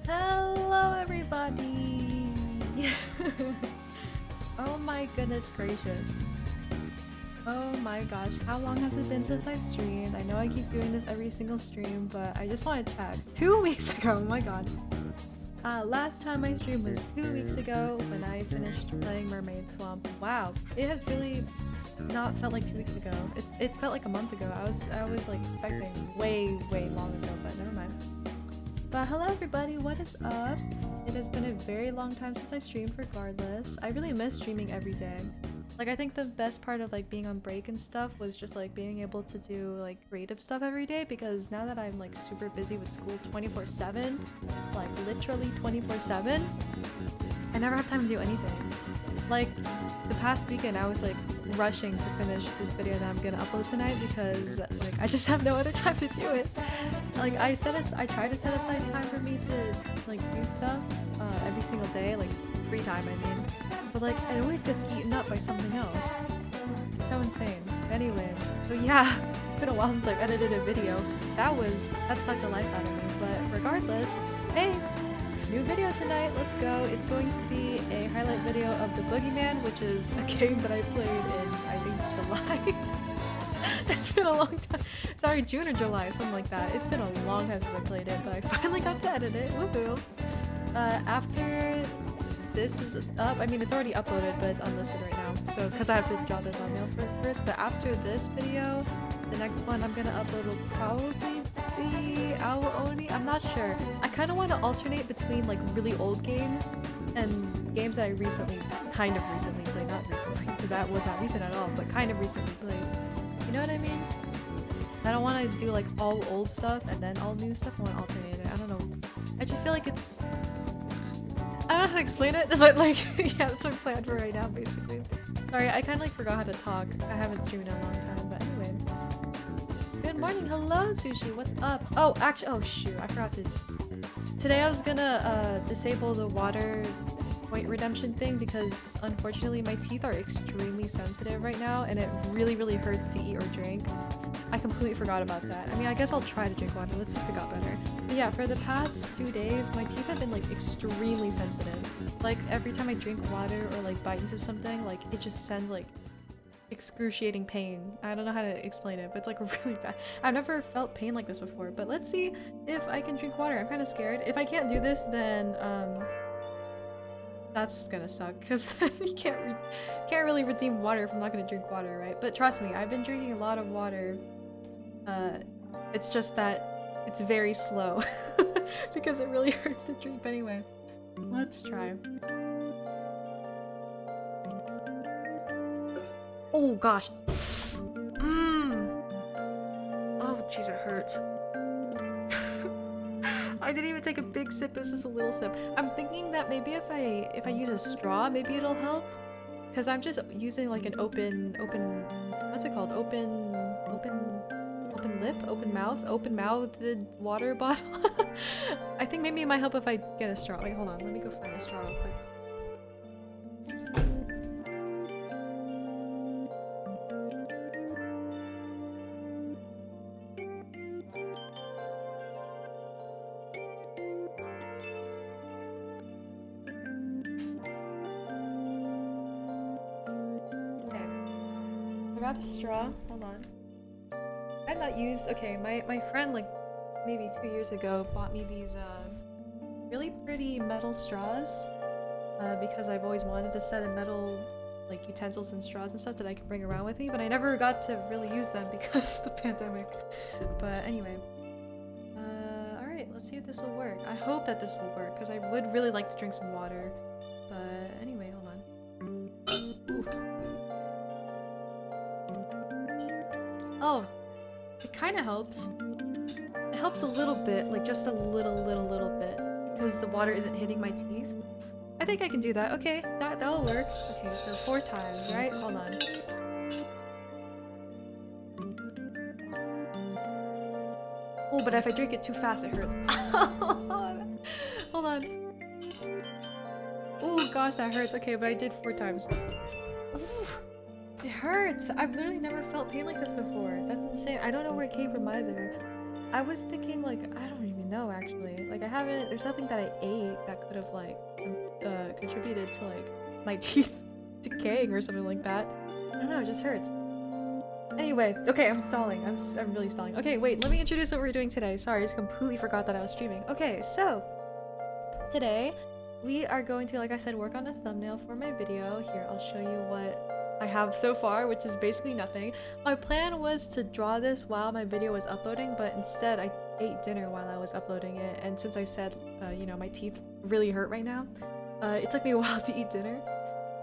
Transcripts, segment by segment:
Hello everybody! Oh my goodness gracious. Oh my gosh, how long has it been since I streamed? I know I keep doing this every single stream, but I just want to check. 2 weeks ago, oh my god. Last time I streamed was 2 weeks ago when I finished playing Mermaid Swamp. Wow, it has really not felt like 2 weeks ago. It's felt like a month ago. I was like expecting way long ago, but never mind. But hello everybody, what is up? It has been a very long time since I streamed regardless. I really miss streaming every day. Like I think the best part of like being on break and stuff was just like being able to do like creative stuff every day, because now that I'm like super busy with school 24/7, like literally 24/7, I never have time to do anything. Like the past weekend I was like rushing to finish this video that I'm gonna upload tonight because like I just have no other time to do it. Like I try to set aside time for me to like do stuff every single day, like free time I mean, but like it always gets eaten up by something else. It's so insane. Anyway, so yeah, it's been a while since I've edited a video. That sucked the life out of me, but regardless, hey, new video tonight, let's go. It's going to be a highlight video of the Boogieman, which is a game that I played in, I think, July. It's been a long time. Sorry, June or July, something like that. It's been a long time since I played it, but I finally got to edit it. Woohoo! After this is up, I mean it's already uploaded, but it's unlisted right now. So, because I have to draw the thumbnail first. But after this video, the next one I'm gonna upload will probably the Aooni? I'm not sure. I kind of want to alternate between like really old games and games that I kind of recently played. Not recently, because that was not recent at all, but kind of recently played. You know what I mean? I don't want to do like all old stuff and then all new stuff. I want to alternate it. I don't know. I just feel like it's... I don't know how to explain it, but like, yeah, that's what I'm planned for right now, basically. Sorry, I kind of like forgot how to talk. I haven't streamed in a long time, but anyway. Good morning, hello Sushi, what's up? Oh, actually, oh shoot, I forgot to... Today I was gonna disable the water point redemption thing because unfortunately my teeth are extremely sensitive right now and it really, really hurts to eat or drink. I completely forgot about that. I mean, I guess I'll try to drink water. Let's see if it got better. But yeah, for the past 2 days, my teeth have been like extremely sensitive. Like every time I drink water or like bite into something, like it just sends like excruciating pain. I don't know how to explain it, but it's like really bad. I've never felt pain like this before, but let's see if I can drink water. I'm kind of scared. If I can't do this, then that's gonna suck because then you can't really redeem water if I'm not gonna drink water, right? But trust me, I've been drinking a lot of water. It's just that it's very slow because it really hurts to drink anyway. Let's try. Oh gosh. Oh jeez, it hurts. I didn't even take a big sip, it was just a little sip. I'm thinking that maybe if I use a straw, maybe it'll help. Because I'm just using like an open what's it called? Open mouthed water bottle. I think maybe it might help if I get a straw. Wait, hold on, let me go find a straw real quick. A straw. Hold on. I had not used. Okay, my friend like maybe 2 years ago bought me these really pretty metal straws because I've always wanted a set of metal like utensils and straws and stuff that I can bring around with me, but I never got to really use them because of the pandemic. But anyway, all right, let's see if this will work. I hope that this will work because I would really like to drink some water. But anyway, hold on. Ooh. Oh, it kind of helps. It helps a little bit, like just a little bit, because the water isn't hitting my teeth. I think I can do that. Okay, that'll work. Okay, so 4 times, right? Hold on. Oh, but if I drink it too fast, it hurts. Hold on. Oh gosh, that hurts. Okay, but I did 4 times. Ooh. It hurts! I've literally never felt pain like this before. That's insane. I don't know where it came from either. I was thinking like, I don't even know actually. Like there's nothing that I ate that could have like contributed to like my teeth decaying or something like that. I don't know, it just hurts. Anyway, okay, I'm stalling. I'm really stalling. Okay, wait, let me introduce what we're doing today. Sorry, I just completely forgot that I was streaming. Okay, so today we are going to, like I said, work on a thumbnail for my video. Here, I'll show you what I have so far, which is basically nothing. My plan was to draw this while my video was uploading, but instead I ate dinner while I was uploading it, and since I said, you know, my teeth really hurt right now, it took me a while to eat dinner,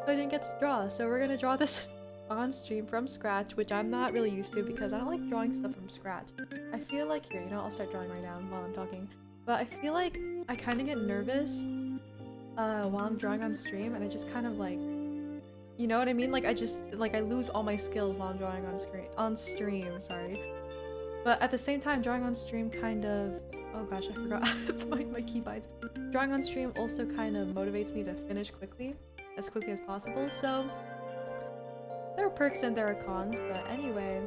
so I didn't get to draw. So we're gonna draw this on stream from scratch, which I'm not really used to because I don't like drawing stuff from scratch. I feel like, here, you know, I'll start drawing right now while I'm talking, but I feel like I kind of get nervous while I'm drawing on stream, and I just kind of like, you know what I mean? Like I lose all my skills while I'm drawing on stream, sorry. But at the same time, drawing on stream kind of, oh gosh, I forgot my keybinds. Drawing on stream also kind of motivates me to finish as quickly as possible. So there are perks and there are cons, but anyway,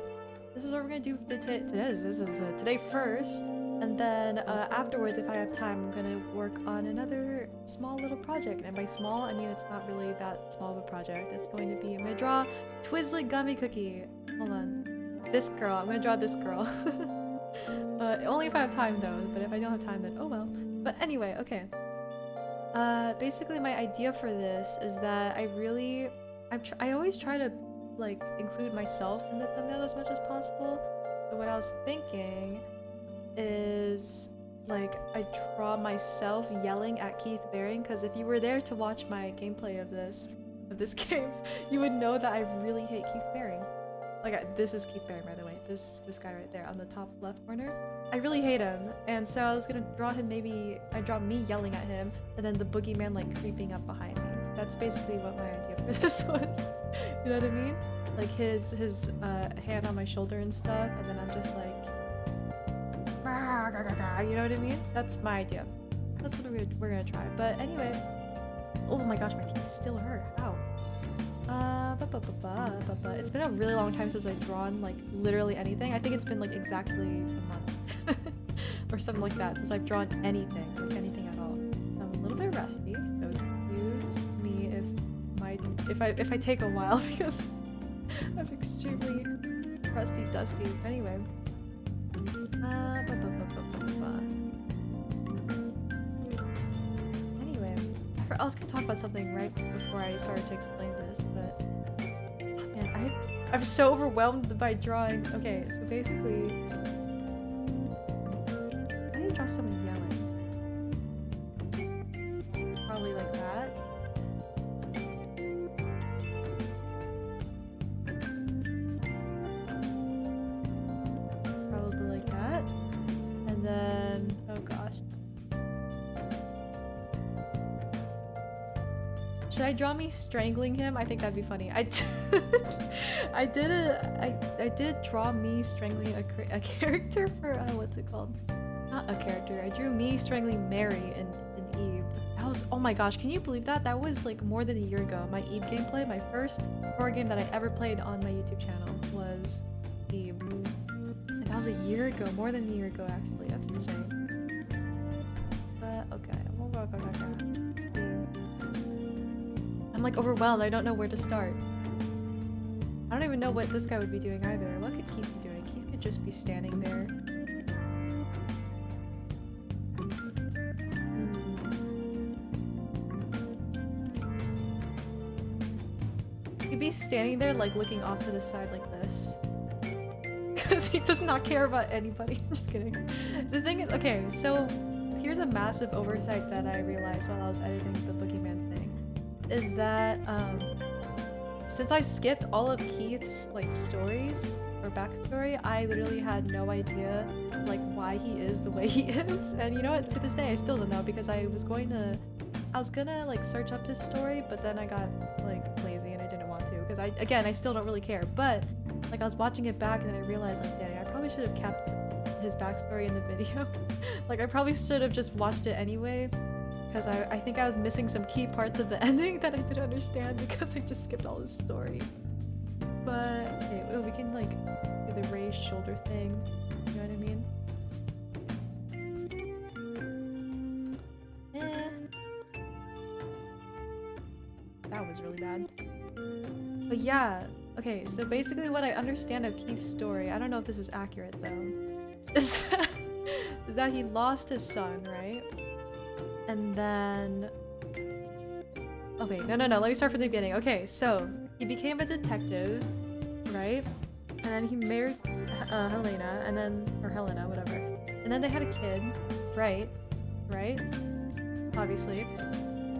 this is what we're gonna do today. This is today first, and then afterwards, if I have time, I'm gonna work on another small little project. And by small, I mean it's not really that small of a project. It's going to be, I'm gonna draw twizzly gummy cookie. Hold on, this girl. I'm gonna draw this girl. Only if I have time though. But if I don't have time, then oh well. But anyway, okay. Basically, my idea for this is that I always try to like include myself in the thumbnail as much as possible. So what I was thinking is like I draw myself yelling at Keith Baring, because if you were there to watch my gameplay of this game, you would know that I really hate Keith Baring. Like this is Keith Baring, by the way. This guy right there on the top left corner. I really hate him, and so I was gonna draw him. Maybe I draw me yelling at him, and then the boogeyman like creeping up behind me. That's basically what my idea for this was. You know what I mean? Like his hand on my shoulder and stuff, and then I'm just like, you know what I mean? That's my idea. That's what we're gonna try. But anyway, oh my gosh, my teeth still hurt. How? It's been a really long time since I've drawn like literally anything. I think it's been like exactly a month or something like that since I've drawn anything, like anything at all. I'm a little bit rusty, so excuse me if I take a while because I'm extremely rusty dusty. Anyway. Anyway, I was gonna talk about something right before I started to explain this, but oh man, I'm so overwhelmed by drawing. Okay, so basically, I need to draw someone yelling. Probably like that. Probably like that. And then, oh gosh. Should I draw me strangling him? I think that'd be funny. I did draw me strangling a character for what's it called? Not a character. I drew me strangling Mary in Eve. That was, oh my gosh, can you believe that? That was like more than a year ago. My Eve gameplay, my first horror game that I ever played on my YouTube channel was Eve. And that was a year ago, more than a year ago actually. That's insane. But okay. I'm like overwhelmed. I don't know where to start. I don't even know what this guy would be doing either. What could Keith be doing? Keith could just be standing there. He'd be standing there like looking off to the side like this. Because he does not care about anybody. I'm just kidding. The thing is, okay, so here's a massive oversight that I realized while I was editing the boogeyman thing. Is that since I skipped all of Keith's like stories or backstory, I literally had no idea like why he is the way he is. And you know what, to this day I still don't know, because I was gonna like search up his story, but then I got like lazy and I didn't want to, because I still don't really care. But like I was watching it back and then I realized like, dang, I probably should have kept his backstory in the video. Like I probably should have just watched it anyway, because I think I was missing some key parts of the ending that I didn't understand because I just skipped all his story. But okay, we can like do the raised shoulder thing. You know what I mean? That was really bad. But yeah, okay, so basically what I understand of Keith's story, I don't know if this is accurate though, is that he lost his son, right? And then... Okay, no, let me start from the beginning. Okay, so he became a detective, right? And then he married Helena, and then... or Helena, whatever. And then they had a kid, right? Obviously.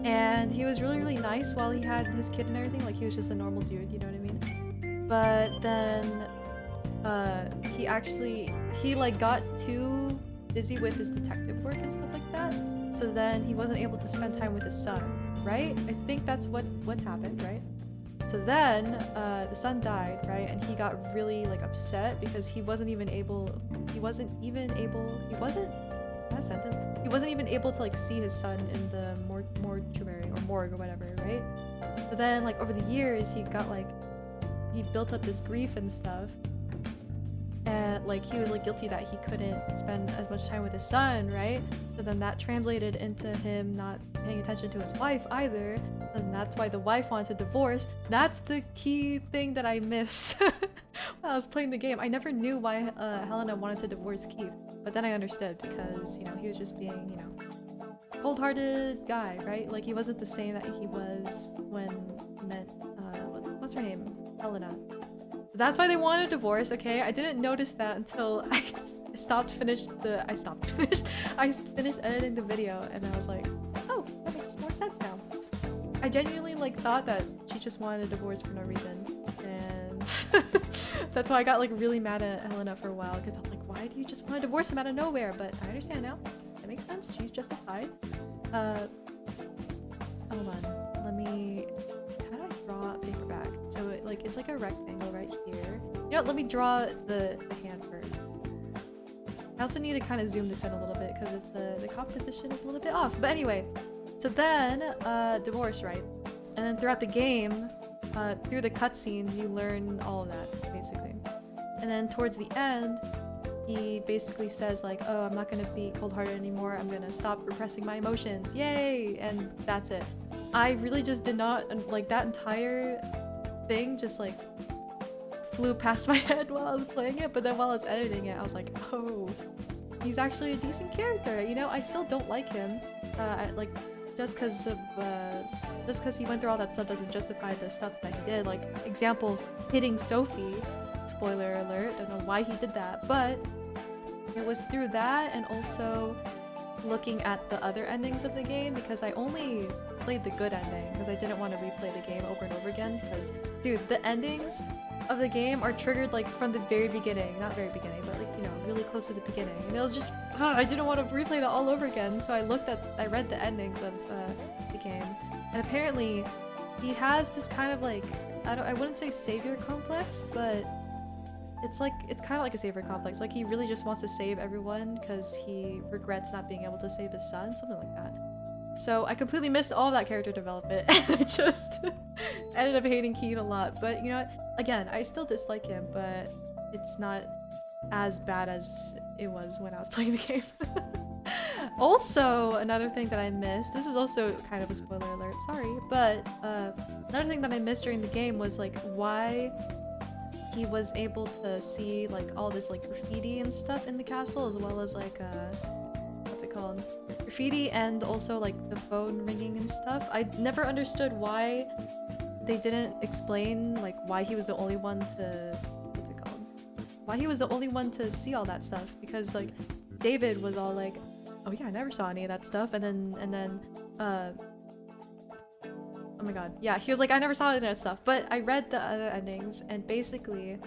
And he was really, really nice while he had his kid and everything. Like, he was just a normal dude, you know what I mean? But then... he like got too busy with his detective work and stuff like that. So then he wasn't able to spend time with his son, right? I think that's what's happened, right? So then the son died, right? And he got really like upset because he wasn't even able to like see his son in the mortuary or morgue or whatever, right? So then like over the years he built up this grief and stuff. And like he was like guilty that he couldn't spend as much time with his son, right? So then that translated into him not paying attention to his wife either, and that's why the wife wanted to divorce. That's the key thing that I missed while I was playing the game. I never knew why Helena wanted to divorce Keith, but then I understood, because you know he was just being, you know, cold-hearted guy, right? Like he wasn't the same that he was when he met what's her name, Helena. That's why they want a divorce, okay? I didn't notice that until I finished editing the video and I was like, oh, that makes more sense now. I genuinely like thought that she just wanted a divorce for no reason, and that's why I got like really mad at Helena for a while, because I'm like, why do you just want to divorce him out of nowhere? But I understand now. That makes sense. She's justified. Hold on. Let me... How do I draw a paperback? So it's like a rectangle right here. You know what? Let me draw the hand first. I also need to kind of zoom this in a little bit because it's the composition is a little bit off. But anyway, so then divorce, right? And then throughout the game, through the cutscenes, you learn all of that basically. And then towards the end, he basically says like, oh, I'm not gonna be cold-hearted anymore. I'm gonna stop repressing my emotions. Yay! And that's it. I really just did not like that entire thing. Just like flew past my head while I was playing it, but then while I was editing it, I was like, oh, he's actually a decent character. You know, I still don't like him. Like just because he went through all that stuff doesn't justify the stuff that he did. Like example, hitting Sophie. Spoiler alert. Don't know why he did that, but it was through that and also looking at the other endings of the game, because I only played the good ending because I didn't want to replay the game over and over again. Because dude, the endings of the game are triggered like from the very beginning, not very beginning, but like, you know, really close to the beginning, and it was just I didn't want to replay that all over again. So I read the endings of the game, and apparently he has this kind of like, I wouldn't say savior complex, but it's kind of like a savior complex. Like he really just wants to save everyone because he regrets not being able to save his son, something like that. So I completely missed all that character development and I just ended up hating Keith a lot. But you know what? Again, I still dislike him, but it's not as bad as it was when I was playing the game. Also, another thing that I missed, this is also kind of a spoiler alert, sorry, but another thing that I missed during the game was like why he was able to see like all this like graffiti and stuff in the castle, as well as like what's it called? Graffiti, and also like the phone ringing and stuff. I never understood why they didn't explain like why he was the only one to why he was the only one to see all that stuff, because like David was all like, oh yeah, I never saw any of that stuff, and then oh my god, yeah, he was like, I never saw any of that stuff. But I read the other endings, and basically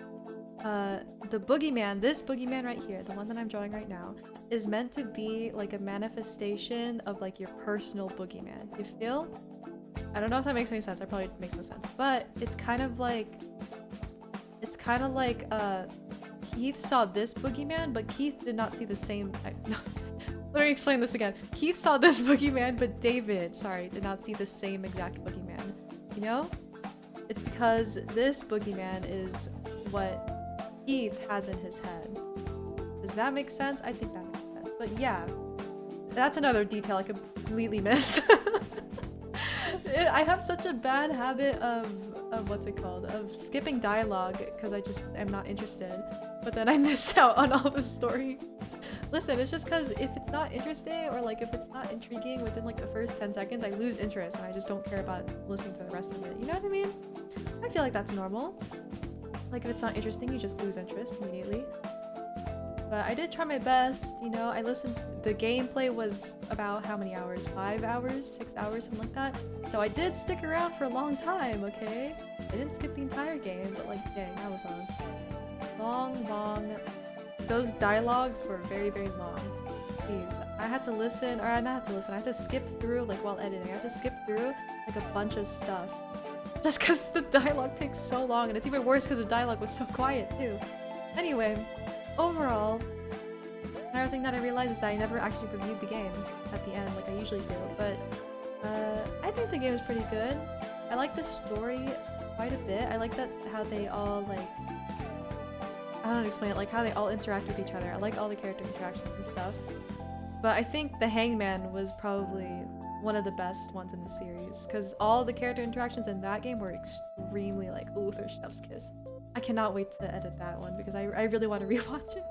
the boogeyman, this boogeyman right here, the one that I'm drawing right now, is meant to be like a manifestation of like your personal boogeyman. You feel? I don't know if that makes any sense. It probably makes no sense, but it's kind of like Keith saw this boogeyman, but Keith did not see the same. No. Let me explain this again. Keith saw this boogeyman, but David, sorry, did not see the same exact boogeyman. You know? It's because this boogeyman is what Keith has in his head. Does that make sense? I think that makes sense. But yeah, that's another detail I completely missed. I have such a bad habit of what's it called? Of skipping dialogue because I just am not interested. But then I miss out on all the story. Listen, it's just because if it's not interesting or like if it's not intriguing within like the first 10 seconds, I lose interest and I just don't care about listening to the rest of it. You know what I mean? I feel like that's normal. Like if it's not interesting, you just lose interest immediately. But I did try my best, you know, I listened, the gameplay was about how many hours? 5 hours? 6 hours? Something like that. So I did stick around for a long time, okay? I didn't skip the entire game, but like, dang, that was a long... Those dialogues were very, very long. Jeez, I had to listen, or not have to listen, I had to skip through, like while editing, I had to skip through like a bunch of stuff. Just because the dialogue takes so long, and it's even worse because the dialogue was so quiet too. Anyway, overall, another thing that I realized is that I never actually reviewed the game at the end like I usually do, but I think the game is pretty good. I like the story quite a bit. I like that how they all like, I don't know how to explain it, like how they all interact with each other. I like all the character interactions and stuff. But I think the Hangman was probably one of the best ones in the series, because all the character interactions in that game were extremely like, ooh, there's chef's kiss. I cannot wait to edit that one because I really want to rewatch it.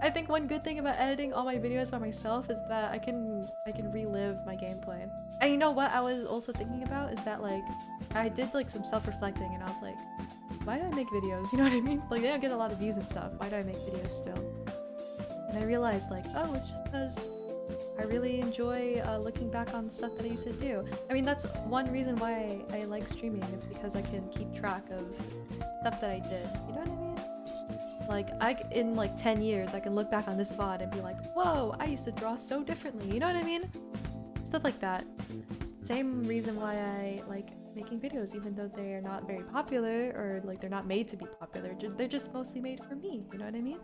I think one good thing about editing all my videos by myself is that I can relive my gameplay. And you know what I was also thinking about is that like I did like some self-reflecting and I was like, why do I make videos? You know what I mean? Like, they don't get a lot of views and stuff. Why do I make videos still? And I realized, like, oh, it's just because I really enjoy looking back on stuff that I used to do. I mean, that's one reason why I like streaming. It's because I can keep track of stuff that I did. You know what I mean? Like, in like 10 years, I can look back on this VOD and be like, whoa, I used to draw so differently. You know what I mean? Stuff like that. Same reason why I like making videos, even though they're not very popular, or like they're not made to be popular. They're just mostly made for me. You know what I mean?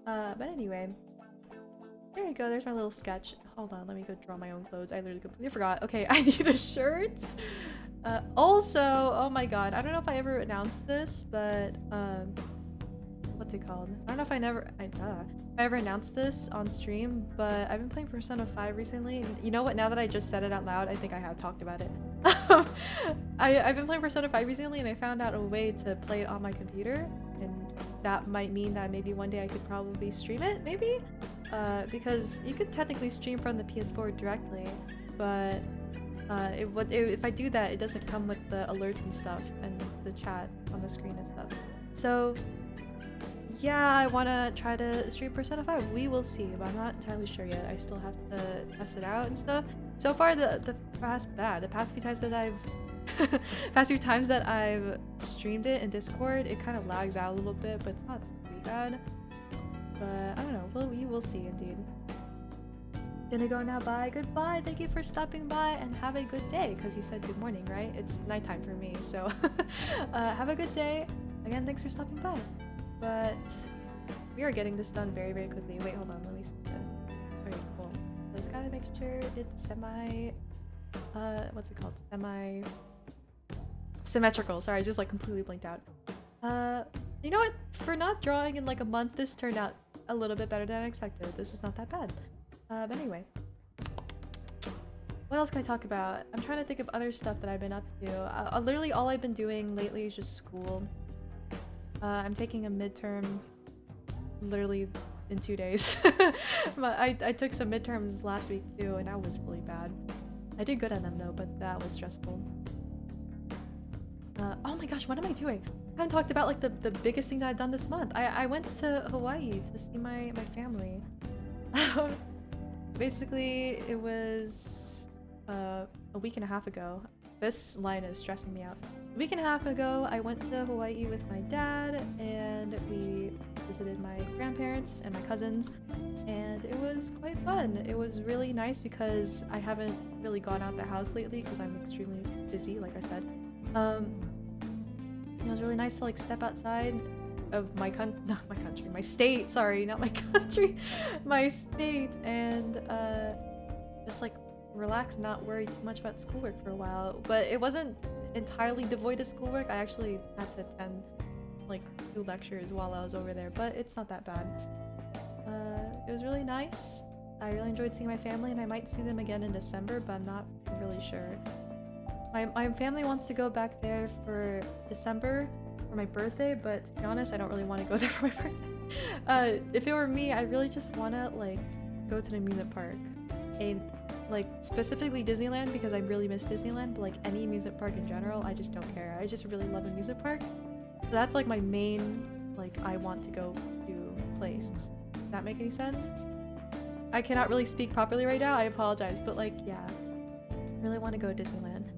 But anyway. There we go, there's my little sketch. Hold on, let me go draw my own clothes. I literally completely forgot. Okay, I need a shirt. Also, oh my god, I don't know if I ever announced this, but what's it called? I don't know if I ever announced this on stream, but I've been playing Persona 5 recently. And you know what? Now that I just said it out loud, I think I have talked about it. I've been playing Persona 5 recently, and I found out a way to play it on my computer, and that might mean that maybe one day I could probably stream it, maybe? Because you could technically stream from the PS4 directly, but if I do that, it doesn't come with the alerts and stuff and the chat on the screen and stuff. So yeah, I want to try to stream Persona 5. We will see, but I'm not entirely sure yet. I still have to test it out and stuff. So far, the past few times that I've streamed it in Discord, it kind of lags out a little bit, but it's not too bad. But I don't know. Well, we will see, indeed. Gonna go now. Bye. Goodbye. Thank you for stopping by, and have a good day. Because you said good morning, right? It's nighttime for me, so have a good day. Again, thanks for stopping by. But we are getting this done very, very quickly. Wait, hold on. Let me see this. Very cool. Just gotta make sure it's what's it called? Symmetrical. Sorry, I just like completely blinked out. You know what? For not drawing in like a month, this turned out a little bit better than I expected. This is not that bad. But anyway. What else can I talk about? I'm trying to think of other stuff that I've been up to. Literally all I've been doing lately is just school. I'm taking a midterm literally in 2 days. I took some midterms last week too, and that was really bad. I did good on them though, but that was stressful. Oh my gosh, what am I doing? I haven't talked about like the biggest thing that I've done this month. I went to Hawaii to see my family. Basically, it was a week and a half ago. This line is stressing me out. A week and a half ago, I went to Hawaii with my dad, and we visited my grandparents and my cousins, and it was quite fun. It was really nice because I haven't really gone out the house lately because I'm extremely busy, like I said. It was really nice to like step outside of my my state, sorry, not my country, my state, and just like relax and not worry too much about schoolwork for a while. But it wasn't entirely devoid of schoolwork. I actually had to attend like 2 lectures while I was over there, but it's not that bad. It was really nice. I really enjoyed seeing my family, and I might see them again in December, but I'm not really sure. My family wants to go back there for December for my birthday, but to be honest, I don't really want to go there for my birthday. If it were me, I really just want to like go to the amusement park, and like specifically Disneyland because I really miss Disneyland, but like any amusement park in general, I just don't care. I just really love amusement park. So that's like my main like I want to go to place. Does that make any sense? I cannot really speak properly right now. I apologize, but like yeah, I really want to go to Disneyland.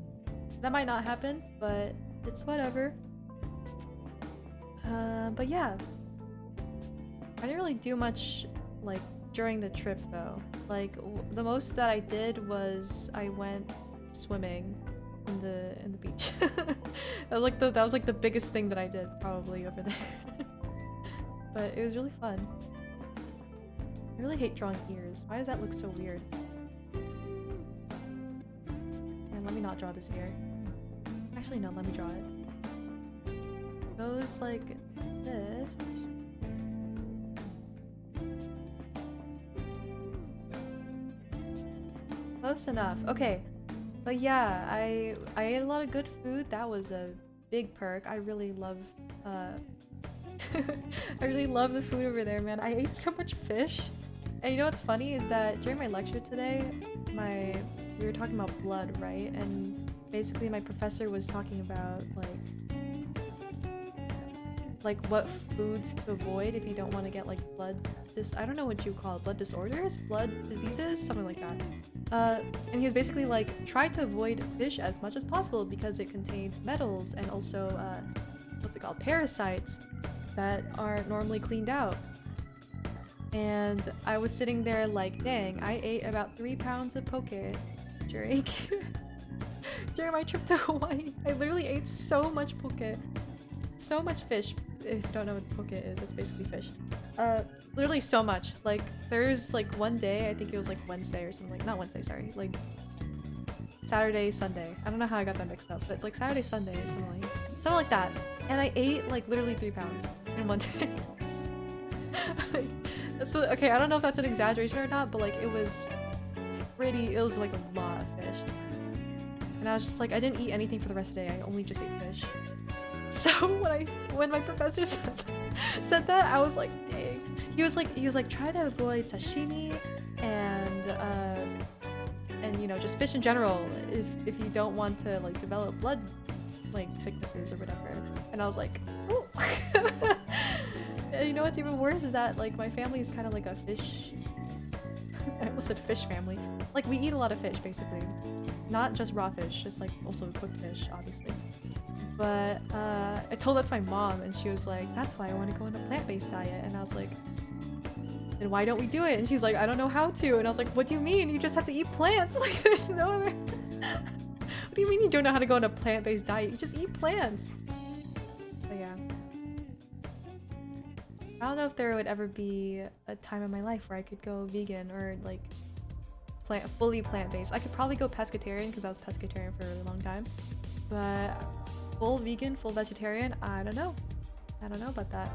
That might not happen, but it's whatever. But yeah, I didn't really do much like during the trip though. Like the most that I did was I went swimming in the beach. that was like the biggest thing that I did probably over there. But it was really fun. I really hate drawing ears. Why does that look so weird? And let me not draw this ear. Actually, no, let me draw it. Goes like this. Close enough. Okay. But yeah, I ate a lot of good food. That was a big perk. I really love I really love the food over there, man. I ate so much fish. And you know what's funny is that during my lecture today, we were talking about blood, right? And basically my professor was talking about like like what foods to avoid if you don't want to get like I don't know what you call it, blood disorders, blood diseases, something like that. And he was basically like, try to avoid fish as much as possible because it contains metals and also what's it called, parasites that are normally cleaned out. And I was sitting there like, dang, I ate about 3 pounds of poke during during my trip to Hawaii. I literally ate so much poke, so much fish. If you don't know what poke is, it's basically fish. Literally so much. Like there's like one day, I think it was like Wednesday or something, like not Wednesday, sorry, like Saturday, Sunday. I don't know how I got that mixed up, but like Saturday, Sunday, something like that. And I ate like literally 3 pounds in one day. Like, so okay, I don't know if that's an exaggeration or not, but like it was like a lot of fish. And I was just like, I didn't eat anything for the rest of the day. I only just ate fish. So when my professor said that, I was like, dang. He was like, try to avoid sashimi and you know, just fish in general if you don't want to like develop blood like sicknesses or whatever. And I was like, oh. You know what's even worse is that like my family is kind of like a fish I almost said fish family. Like we eat a lot of fish basically, not just raw fish, just like also cooked fish obviously. But I told that to my mom and she was like, that's why I want to go on a plant-based diet. And I was like, then why don't we do it? And she's like, I don't know how to. And I was like, what do you mean? You just have to eat plants. Like there's no other What do you mean you don't know how to go on a plant-based diet? You just eat plants. But yeah, I don't know if there would ever be a time in my life where I could go vegan or like fully plant-based. I could probably go pescatarian because I was pescatarian for a really long time, but full vegan, full vegetarian, I don't know about that.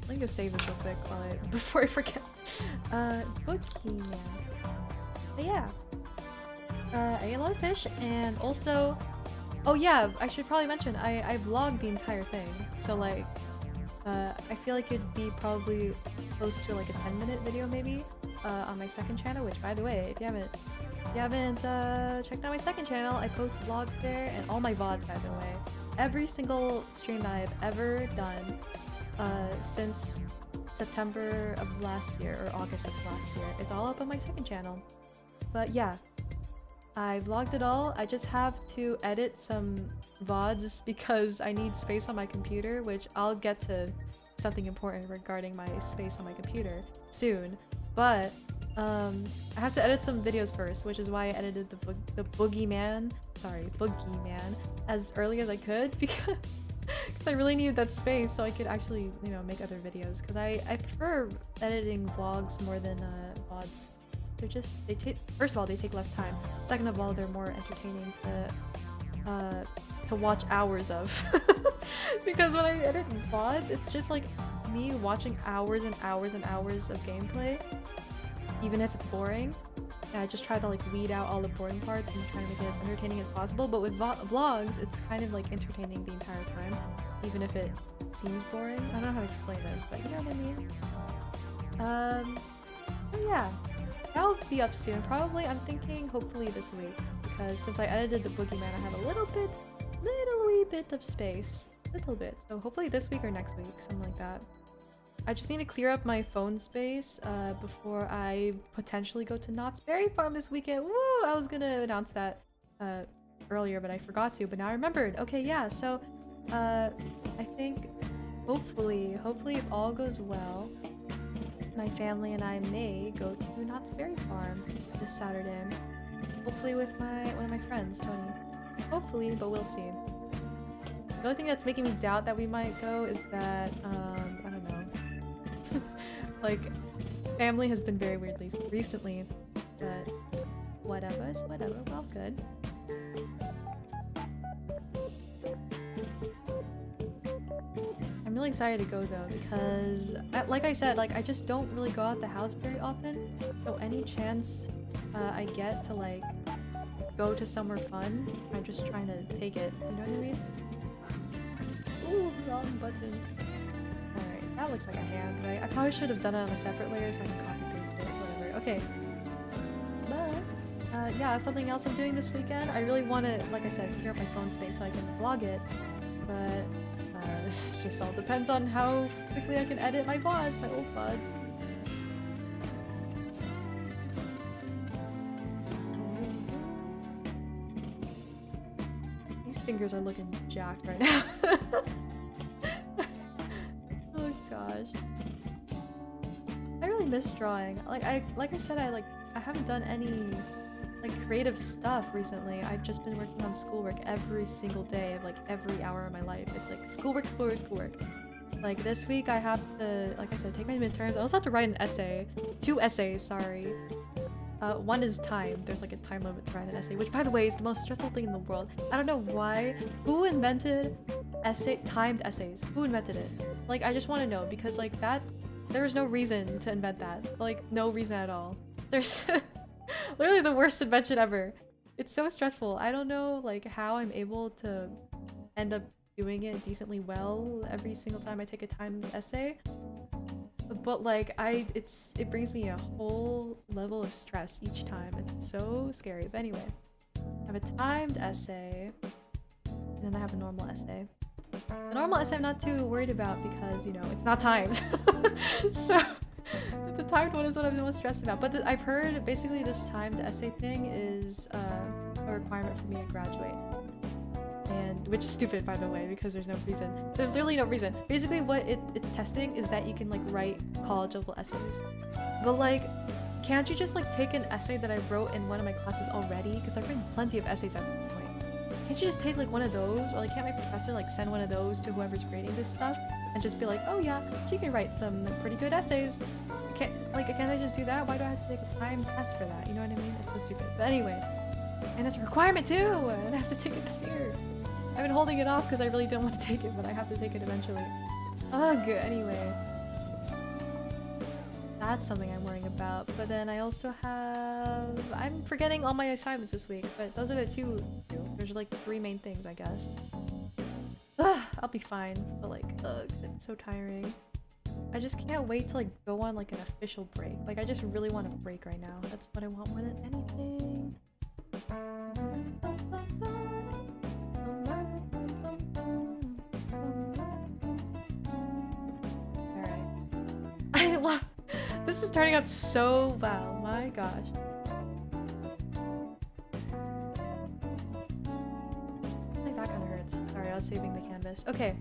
Let me go save this real quick before I forget. Boogieman. But yeah, I ate a lot of fish, and also, oh yeah, I should probably mention I vlogged the entire thing. So like, I feel like it'd be probably close to like a 10-minute video maybe on my second channel. Which, by the way, if you haven't checked out my second channel, I post vlogs there and all my VODs, by the way. Every single stream that I've ever done since September of last year or August of last year, it's all up on my second channel. But yeah, I vlogged it all. I just have to edit some VODs because I need space on my computer, which I'll get to something important regarding my space on my computer soon. But I have to edit some videos first, which is why I edited the boogieman as early as I could because I really needed that space so I could actually, you know, make other videos. Because I prefer editing vlogs more than VODs. First of all, they take less time. Second of all, they're more entertaining to watch hours of. Because when I edit VODs, it's just like me watching hours and hours and hours of gameplay, even if it's boring. And I just try to like weed out all the boring parts and try to make it as entertaining as possible. But with vlogs, it's kind of like entertaining the entire time, even if it seems boring. I don't know how to explain this, but you know what I mean. But yeah. That'll be up soon, probably. I'm thinking hopefully this week, because since I edited the boogieman, I have a little wee bit of space. Little bit. So hopefully this week or next week, something like that. I just need to clear up my phone space before I potentially go to Knott's Berry Farm this weekend. Woo! I was gonna announce that earlier, but I forgot to, but now I remembered. Okay, yeah, so I think hopefully if all goes well, my family and I may go to Knott's Berry Farm this Saturday. Hopefully with one of my friends, Tony. Hopefully, but we'll see. The only thing that's making me doubt that we might go is that, I don't know. Like, family has been very weird recently, but whatever, we're all good. I'm really excited to go though because, like I said, like I just don't really go out the house very often. So any chance I get to like go to somewhere fun, I'm just trying to take it. You know what I mean? Ooh, wrong button. Alright, that looks like a hand, right? I probably should have done it on a separate layer so I can copy paste it. Whatever. Okay. But yeah, something else I'm doing this weekend. I really want to, like I said, clear up my phone space so I can vlog it. But this just all depends on how quickly I can edit my VODs, my old VODs. These fingers are looking jacked right now. Oh gosh. I really miss drawing. Like I said, I haven't done any like creative stuff recently. I've just been working on schoolwork every single day, like every hour of my life. It's like schoolwork, schoolwork, schoolwork. Like this week I have to, like I said, take my midterms. I also have to write an essay. 2 essays, sorry. One is timed. There's like a time limit to write an essay, which by the way is the most stressful thing in the world. I don't know why. Who invented timed essays? Who invented it? Like I just want to know, because like that, there was no reason to invent that. Like no reason at all. There's literally the worst invention ever. It's so stressful. I don't know like how I'm able to end up doing it decently well every single time I take a timed essay. But like it brings me a whole level of stress each time. It's so scary. But anyway, I have a timed essay and then I have a normal essay. The normal essay I'm not too worried about because, you know, it's not timed. So the timed one is what I'm the most stressed about. But I've heard basically this timed essay thing is a requirement for me to graduate. And which is stupid, by the way, because there's no reason. There's literally no reason. Basically what it's testing is that you can like write college-level essays. But like, can't you just like take an essay that I wrote in one of my classes already? Because I've written plenty of essays at this point. Can't you just take like one of those? Or like can't my professor like send one of those to whoever's grading this stuff? And just be like, oh yeah, she can write some pretty good essays. Can't I just do that? Why do I have to take a timed test for that? You know what I mean? It's so stupid. But anyway, and it's a requirement too, and I have to take it this year. I've been holding it off because I really don't want to take it, but I have to take it eventually. Ugh, anyway. That's something I'm worrying about. But then I also have... I'm forgetting all my assignments this week, but those are the two. There's like 3 main things, I guess. Ugh, I'll be fine, but like, ugh, it's so tiring. I just can't wait to like go on like an official break. Like I just really want a break right now. That's what I want more than anything. I love this is turning out so well. My gosh. My back kind of hurts. Sorry, I was saving the canvas. Okay.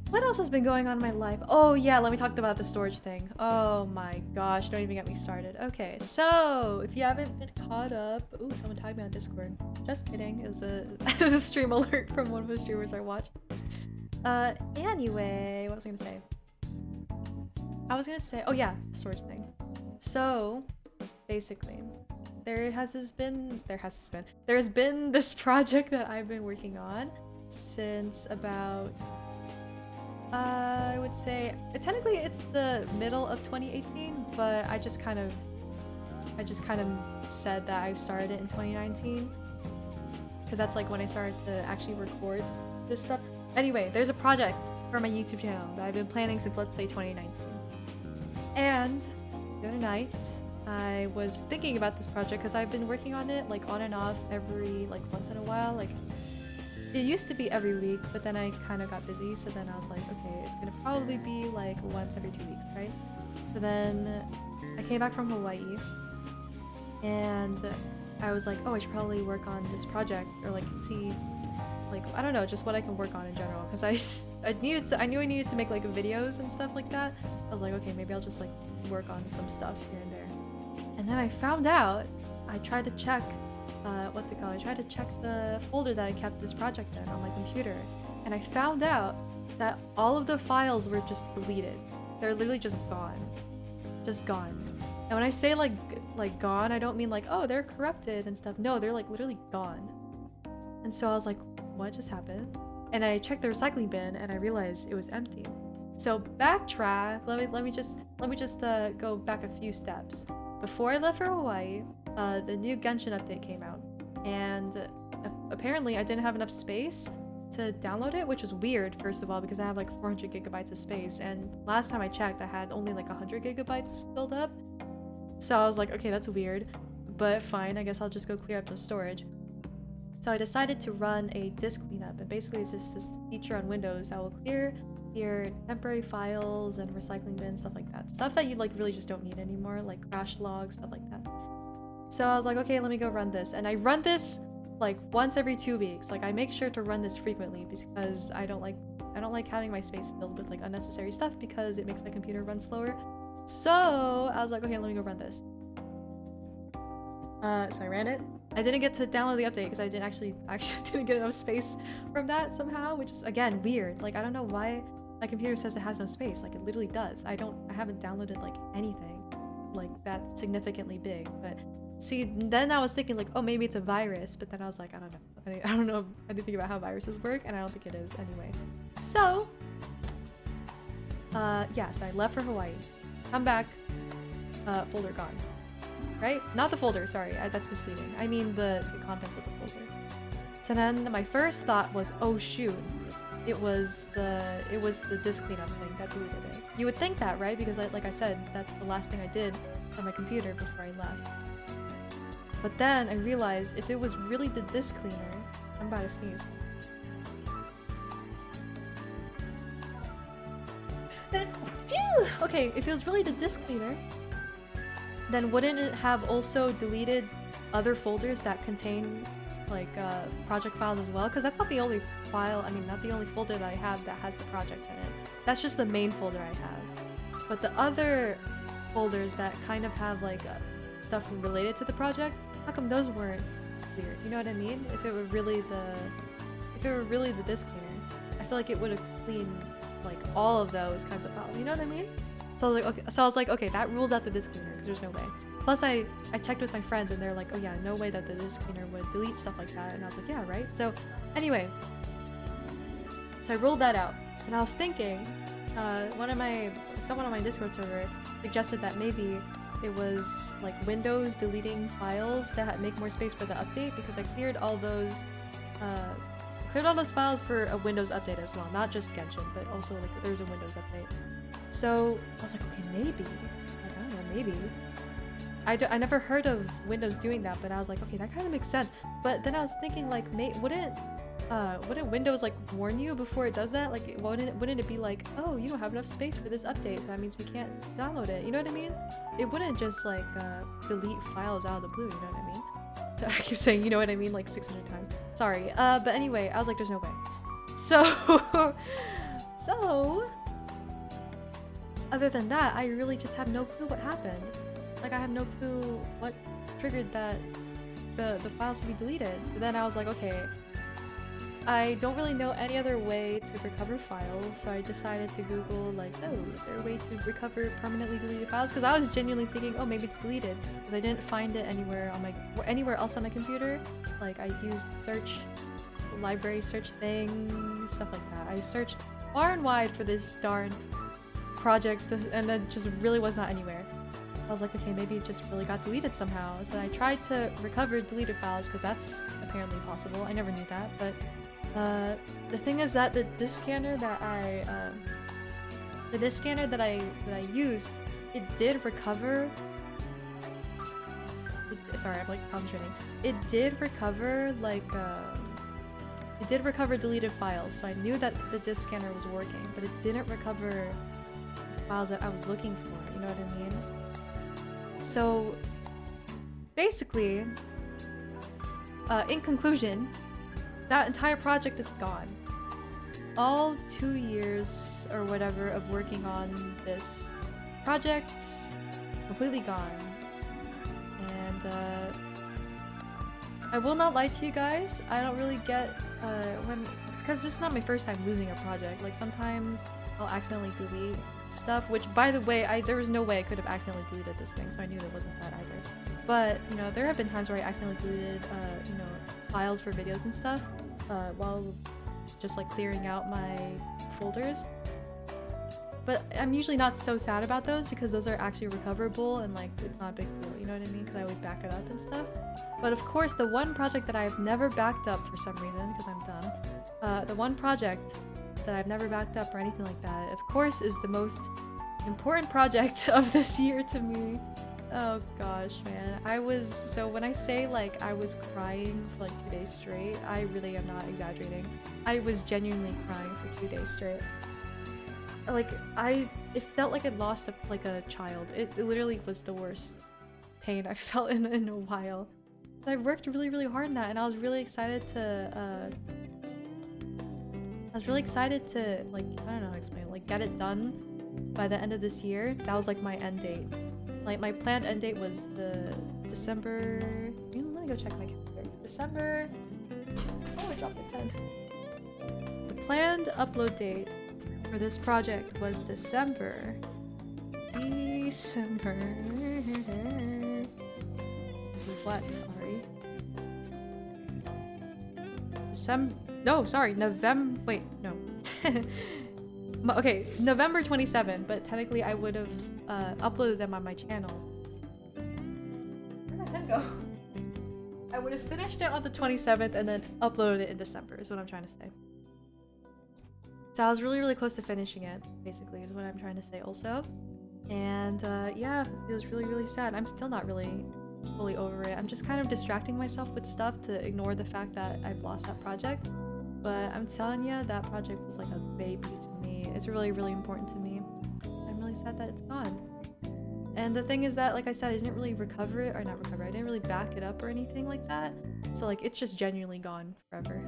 What else has been going on in my life? Oh yeah, let me talk about the storage thing. Oh my gosh, don't even get me started. Okay, so if you haven't been caught up, ooh, someone tagged me on Discord. Just kidding. It was a stream alert from one of the streamers I watched. Anyway, what was I gonna say? I was gonna say, oh yeah, the storage thing. So, basically, there's been this project that I've been working on since about, I would say, technically it's the middle of 2018, but I just kind of said that I started it in 2019, because that's like when I started to actually record this stuff. Anyway, there's a project for my YouTube channel that I've been planning since, let's say, 2019. And the other night, I was thinking about this project because I've been working on it like on and off every like once in a while. Like it used to be every week, but then I kind of got busy. So then I was like, okay, it's gonna probably be like once every 2 weeks, right? So then I came back from Hawaii and I was like, oh, I should probably work on this project or like see, like, I don't know, just what I can work on in general. Because I knew I needed to make like videos and stuff like that. I was like, okay, maybe I'll just like work on some stuff here and there. And then I found out, I tried to check, what's it called? I tried to check the folder that I kept this project in on my computer. And I found out that all of the files were just deleted. They're literally just gone. Just gone. And when I say like gone, I don't mean like, oh, they're corrupted and stuff. No, they're like literally gone. And so I was like, what just happened? And I checked the recycling bin and I realized it was empty. So backtrack, let me just go back a few steps. Before I left for Hawaii, the new Genshin update came out, and apparently I didn't have enough space to download it, which was weird, first of all, because I have like 400 gigabytes of space, and last time I checked I had only like 100 gigabytes filled up. So I was like, okay, that's weird. but fine, I guess I'll just go clear up some storage. So I decided to run a disk cleanup, and basically it's just this feature on Windows that will clear your temporary files and recycling bins, stuff like that. Stuff that you like really just don't need anymore, like crash logs, stuff like that. So I was like, okay, let me go run this. And I run this like once every 2 weeks. Like I make sure to run this frequently because I don't like having my space filled with like unnecessary stuff because it makes my computer run slower. So I was like, okay, let me go run this. So I ran it. I didn't get to download the update because I didn't actually didn't get enough space from that somehow, which is again weird. Like I don't know why my computer says it has no space. Like it literally does. I haven't downloaded like anything like that's significantly big. But see, then I was thinking like, oh, maybe it's a virus. But then I was like, I don't know. I don't know anything about how viruses work, and I don't think it is anyway. So yeah, so I left for Hawaii. Come back, folder gone. Right? Not the folder, sorry, that's misleading. I mean the contents of the folder. So then my first thought was, oh shoot, it was the disk cleanup thing that deleted it. You would think that, right? Because like I said, that's the last thing I did on my computer before I left. But then I realized if it was really the disk cleaner, I'm about to sneeze. Okay, if it was really the disk cleaner, then wouldn't it have also deleted other folders that contain like project files as well? Because that's not the only file, not the only folder that I have that has the project in it. That's just the main folder I have. But the other folders that kind of have like stuff related to the project, how come those weren't cleared? You know what I mean? If it were really the disk cleaner, I feel like it would have cleaned like all of those kinds of files. You know what I mean? So I was like, okay, that rules out the disk cleaner because there's no way. Plus, I checked with my friends and they're like, oh yeah, no way that the disk cleaner would delete stuff like that. And I was like, yeah, right. So anyway, so I ruled that out. And I was thinking, someone on my Discord server suggested that maybe it was like Windows deleting files that make more space for the update because I cleared all those files for a Windows update as well, not just Genshin, but also like there's a Windows update. So I was like, okay, maybe. Like, I don't know, maybe. I never heard of Windows doing that, but I was like, okay, that kind of makes sense. But then I was thinking, like, wouldn't Windows like warn you before it does that? Like, wouldn't it be like, oh, you don't have enough space for this update, so that means we can't download it? You know what I mean? It wouldn't just like delete files out of the blue. You know what I mean? So I keep saying, you know what I mean, like 600 times. Sorry. But anyway, I was like, there's no way. So, other than that, I really just have no clue what happened. Like, I have no clue what triggered that the files to be deleted. So then I was like, okay, I don't really know any other way to recover files, so I decided to Google, like, oh, is there a way to recover permanently deleted files? Because I was genuinely thinking, oh, maybe it's deleted, because I didn't find it anywhere else on my computer. Like, I used library search thing, stuff like that. I searched far and wide for this darn project, and it just really was not anywhere. I was like, okay, maybe it just really got deleted somehow. So I tried to recover deleted files, because that's apparently possible. I never knew that, but the thing is that the disk scanner that I used, it did recover. Sorry, I'm like concentrating. It did recover deleted files, so I knew that the disk scanner was working, but it didn't recover the files that I was looking for. You know what I mean? So basically, in conclusion, that entire project is gone. All 2 years or whatever of working on this project, completely gone. And I will not lie to you guys, I don't really get because this is not my first time losing a project. Like, sometimes I'll accidentally delete stuff, which, by the way, there was no way I could have accidentally deleted this thing, so I knew there wasn't that either. But, you know, there have been times where I accidentally deleted, files for videos and stuff, while just, like, clearing out my folders. But I'm usually not so sad about those, because those are actually recoverable, and, like, it's not a big deal, you know what I mean? Because I always back it up and stuff. But, of course, the one project that I've never backed up for some reason, because I'm dumb, the one project that I've never backed up or anything like that, of course, is the most important project of this year to me. Oh gosh, man. So when I say like I was crying for like 2 days straight, I really am not exaggerating. I was genuinely crying for 2 days straight. Like it felt like I'd lost a child. It literally was the worst pain I felt in a while. I worked really, really hard on that, and I was really excited to like, I don't know how to explain it, like get it done by the end of this year. That was like my end date. Like my planned end date was the December. Let me go check my calendar. December. Oh, I dropped the pen. The planned upload date for this project was December. What? Sorry. November. Wait, no. Okay, November 27th, but technically I would have uploaded them on my channel. Where'd my pen go? I would have finished it on the 27th and then uploaded it in December, is what I'm trying to say. So I was really, really close to finishing it, basically, is what I'm trying to say also. And yeah, it was really, really sad. I'm still not really fully over it. I'm just kind of distracting myself with stuff to ignore the fact that I've lost that project. But I'm telling you, that project was like a baby to me. It's really, really important to me. I'm really sad that it's gone. And the thing is that, like I said, I didn't really recover it, or not recover, I didn't really back it up or anything like that. So like, it's just genuinely gone forever.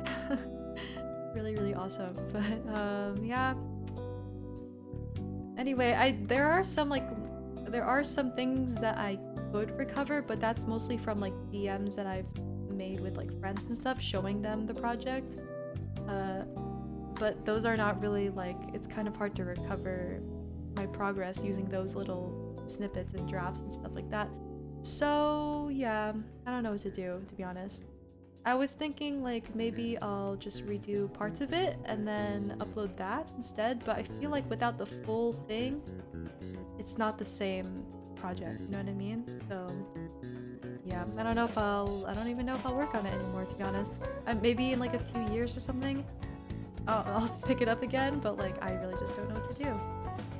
Really, really awesome. But yeah. Anyway, there are some things that I could recover, but that's mostly from like DMs that I've made with like friends and stuff, showing them the project. But those are not really like, it's kind of hard to recover my progress using those little snippets and drafts and stuff like that. So yeah, I don't know what to do, to be honest. I was thinking like maybe I'll just redo parts of it and then upload that instead, but I feel like without the full thing, it's not the same project, you know what I mean? So yeah, I don't even know if I'll work on it anymore, to be honest. Maybe in like a few years or something, I'll pick it up again, but like I really just don't know what to do.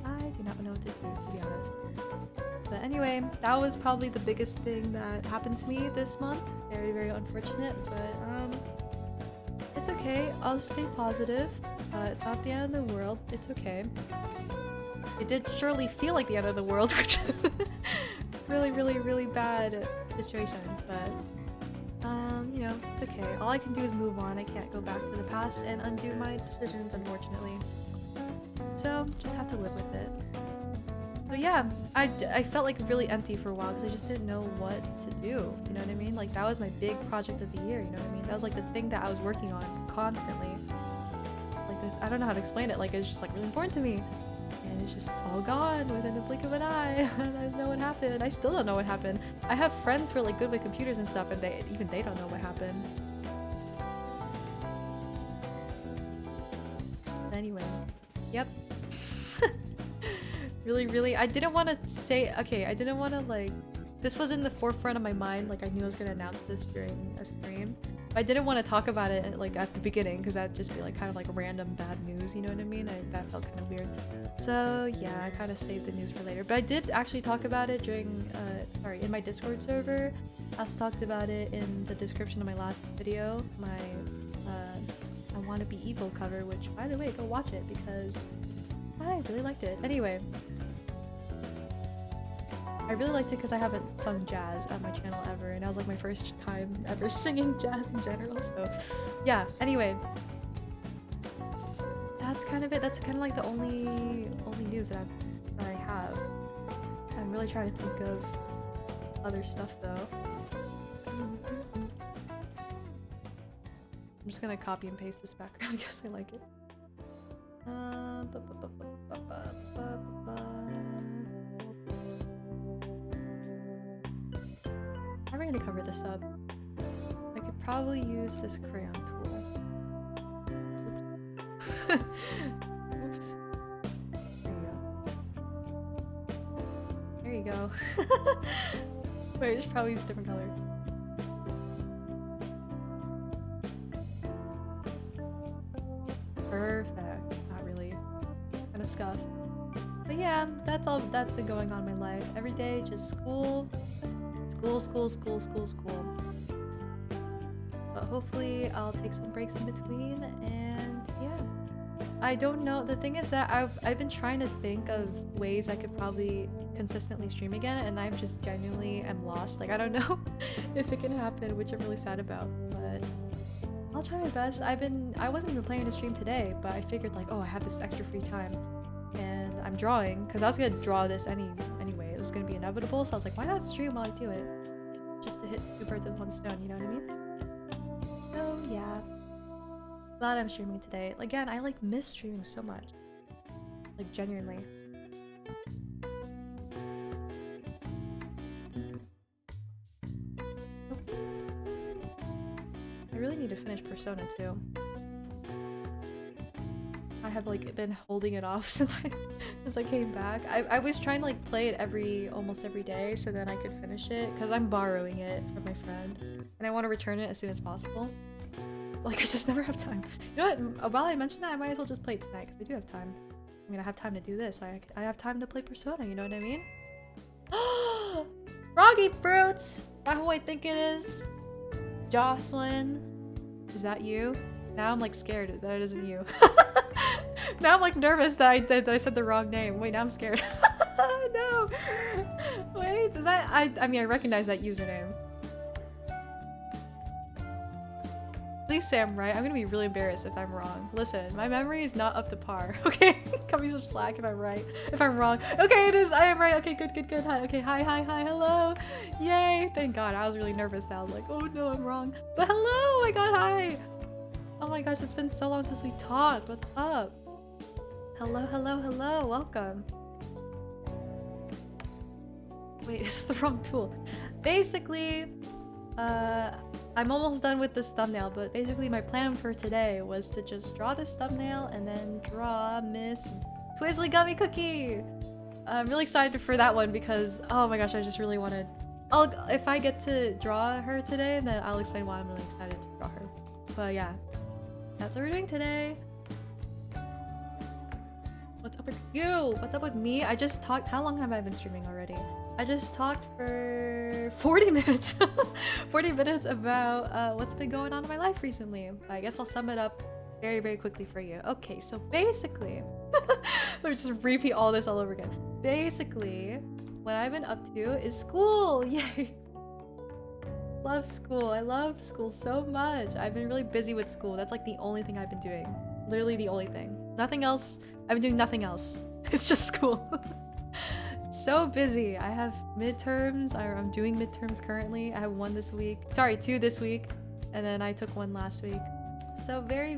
I do not know what to do, to be honest. But anyway, that was probably the biggest thing that happened to me this month. Very, very unfortunate, but it's okay. I'll stay positive. It's not the end of the world. It's okay. It did surely feel like the end of the world, which is really, really, really bad situation, but you know, it's okay. All I can do is move on. I can't go back to the past and undo my decisions, unfortunately. So, just have to live with it. So yeah, I felt like really empty for a while because I just didn't know what to do, you know what I mean? Like that was my big project of the year, you know what I mean? That was like the thing that I was working on constantly. Like I don't know how to explain it, like it's just like really important to me. And it's just all gone within the blink of an eye. And I don't know what happened. I still don't know what happened. I have friends who are like good with computers and stuff, and they don't know what happened. Anyway, yep. Really, I didn't want to say, okay, I didn't want to like, this was in the forefront of my mind, like I knew I was going to announce this during a stream. But I didn't want to talk about it like at the beginning because that'd just be like kind of like random bad news, you know what I mean? That felt kind of weird. So yeah, I kind of saved the news for later. But I did actually talk about it during, in my Discord server. I also talked about it in the description of my last video, my I Wanna Be Evil cover, which by the way, go watch it because I really liked it. Anyway, I really liked it because I haven't sung jazz on my channel ever, and that was like my first time ever singing jazz in general, so yeah. Anyway, that's kind of it. That's kind of like the only news that I have. I'm really trying to think of other stuff though. I'm just gonna copy and paste this background because I like it. How are we gonna cover this up? I could probably use this crayon tool. Oops. There you go. Wait, I should probably use a different color. Perfect. Not really. Kind of scuff. But yeah, that's all that's been going on in my life. Every day, just school, school, school, school, school, school. But hopefully I'll take some breaks in between, and yeah. I don't know. The thing is that I've been trying to think of ways I could probably consistently stream again, and I'm just genuinely am lost. Like I don't know if it can happen, which I'm really sad about. But I'll try my best. I wasn't even planning to stream today, but I figured like, oh, I have this extra free time, and I'm drawing because I was gonna draw this anyway. It was gonna be inevitable, so I was like, why not stream while I do it, just to hit two birds with one stone. You know what I mean? So yeah. Glad I'm streaming today. Again, I like miss streaming so much. Like genuinely. I really need to finish Persona 2. I have like been holding it off since I came back. I was trying to like play it almost every day so then I could finish it because I'm borrowing it from my friend and I want to return it as soon as possible. Like, I just never have time. You know what? While I mention that, I might as well just play it tonight, because I do have time. I mean, I have time to do this. I have time to play Persona, you know what I mean? Froggy Fruits! Is that who I think it is? Jocelyn? Is that you? Now I'm, like, scared that it isn't you. Now I'm, like, nervous that I said the wrong name. Wait, now I'm scared. No! Wait, is that... I mean, I recognize that username. Please say I'm right. I'm gonna be really embarrassed if I'm wrong. Listen, my memory is not up to par. Okay, cut me some slack if I'm right. If I'm wrong. Okay, it is. I am right. Okay, good. Hi. Okay, hi, hello. Yay! Thank God. I was really nervous. Now I was like, oh no, I'm wrong. But hello. Oh my God, hi. Oh my gosh, it's been so long since we talked. What's up? Hello. Welcome. Wait, it's the wrong tool. Basically, I'm almost done with this thumbnail, but basically my plan for today was to just draw this thumbnail and then draw Miss Twizzly Gummy Cookie. I'm really excited for that one because, oh my gosh, I just really wanted... if I get to draw her today, then I'll explain why I'm really excited to draw her. But yeah, that's what we're doing today. What's up with you? What's up with me? I just talked... How long have I been streaming already? I just talked for 40 minutes. 40 minutes about what's been going on in my life recently. I guess I'll sum it up very quickly for you. Okay, so basically, let me just repeat all this all over again. Basically, what I've been up to is school. Yay! Love school. I love school so much. I've been really busy with school. That's like the only thing I've been doing. Literally the only thing. Nothing else. I've been doing nothing else. It's just school. So busy. I have midterms. I'm doing midterms currently. I have one this week. Sorry, 2 this week. And then I took one last week. So very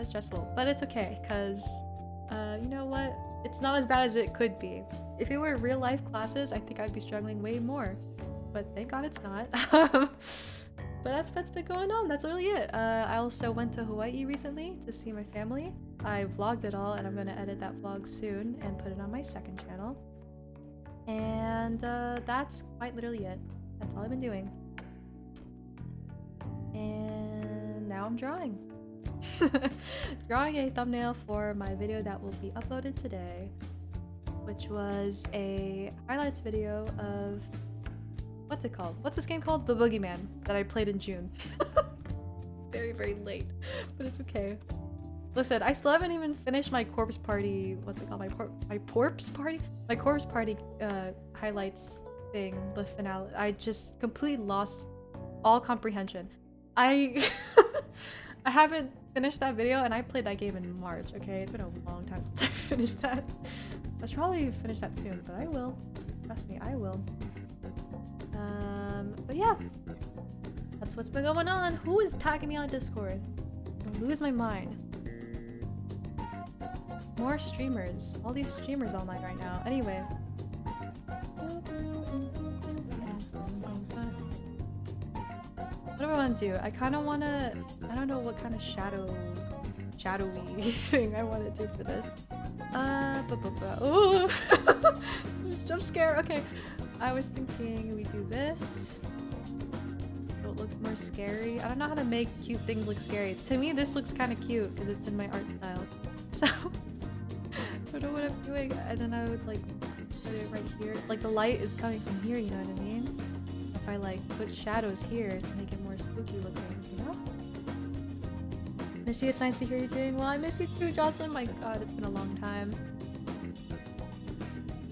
stressful. But it's okay, because you know what? It's not as bad as it could be. If it were real life classes, I think I'd be struggling way more. But thank God it's not. But that's what's been going on. That's really it. I also went to Hawaii recently to see my family. I vlogged it all, and I'm going to edit that vlog soon and put it on my second channel. And that's quite literally it. That's all I've been doing. And now I'm drawing. Drawing a thumbnail for my video that will be uploaded today, which was a highlights video of... What's it called? What's this game called? The Boogieman that I played in June. Very late, but it's okay. Listen, I still haven't even finished my corpse party. What's it called? My corpse party? My corpse party highlights thing, the finale. I just completely lost all comprehension. I haven't finished that video, and I played that game in March. Okay, it's been a long time since I finished that. I should probably finish that soon, but I will. Trust me, I will. But yeah, that's what's been going on. Who is tagging me on Discord? I lose my mind. More streamers. All these streamers online right now. Anyway. What do I want to do? I kind of want to... I don't know what kind of shadowy thing I want to do for this. Oh! This is jump scare. Okay. I was thinking we do this. So it looks more scary. I don't know how to make cute things look scary. To me, this looks kind of cute because it's in my art style. So don't know what I'm doing. And then I would like put it right here. Like the light is coming from here, you know what I mean? If I like put shadows here to make it more spooky looking, you know? Miss you, it's nice to hear you doing well. I miss you too, Jocelyn. My god, it's been a long time.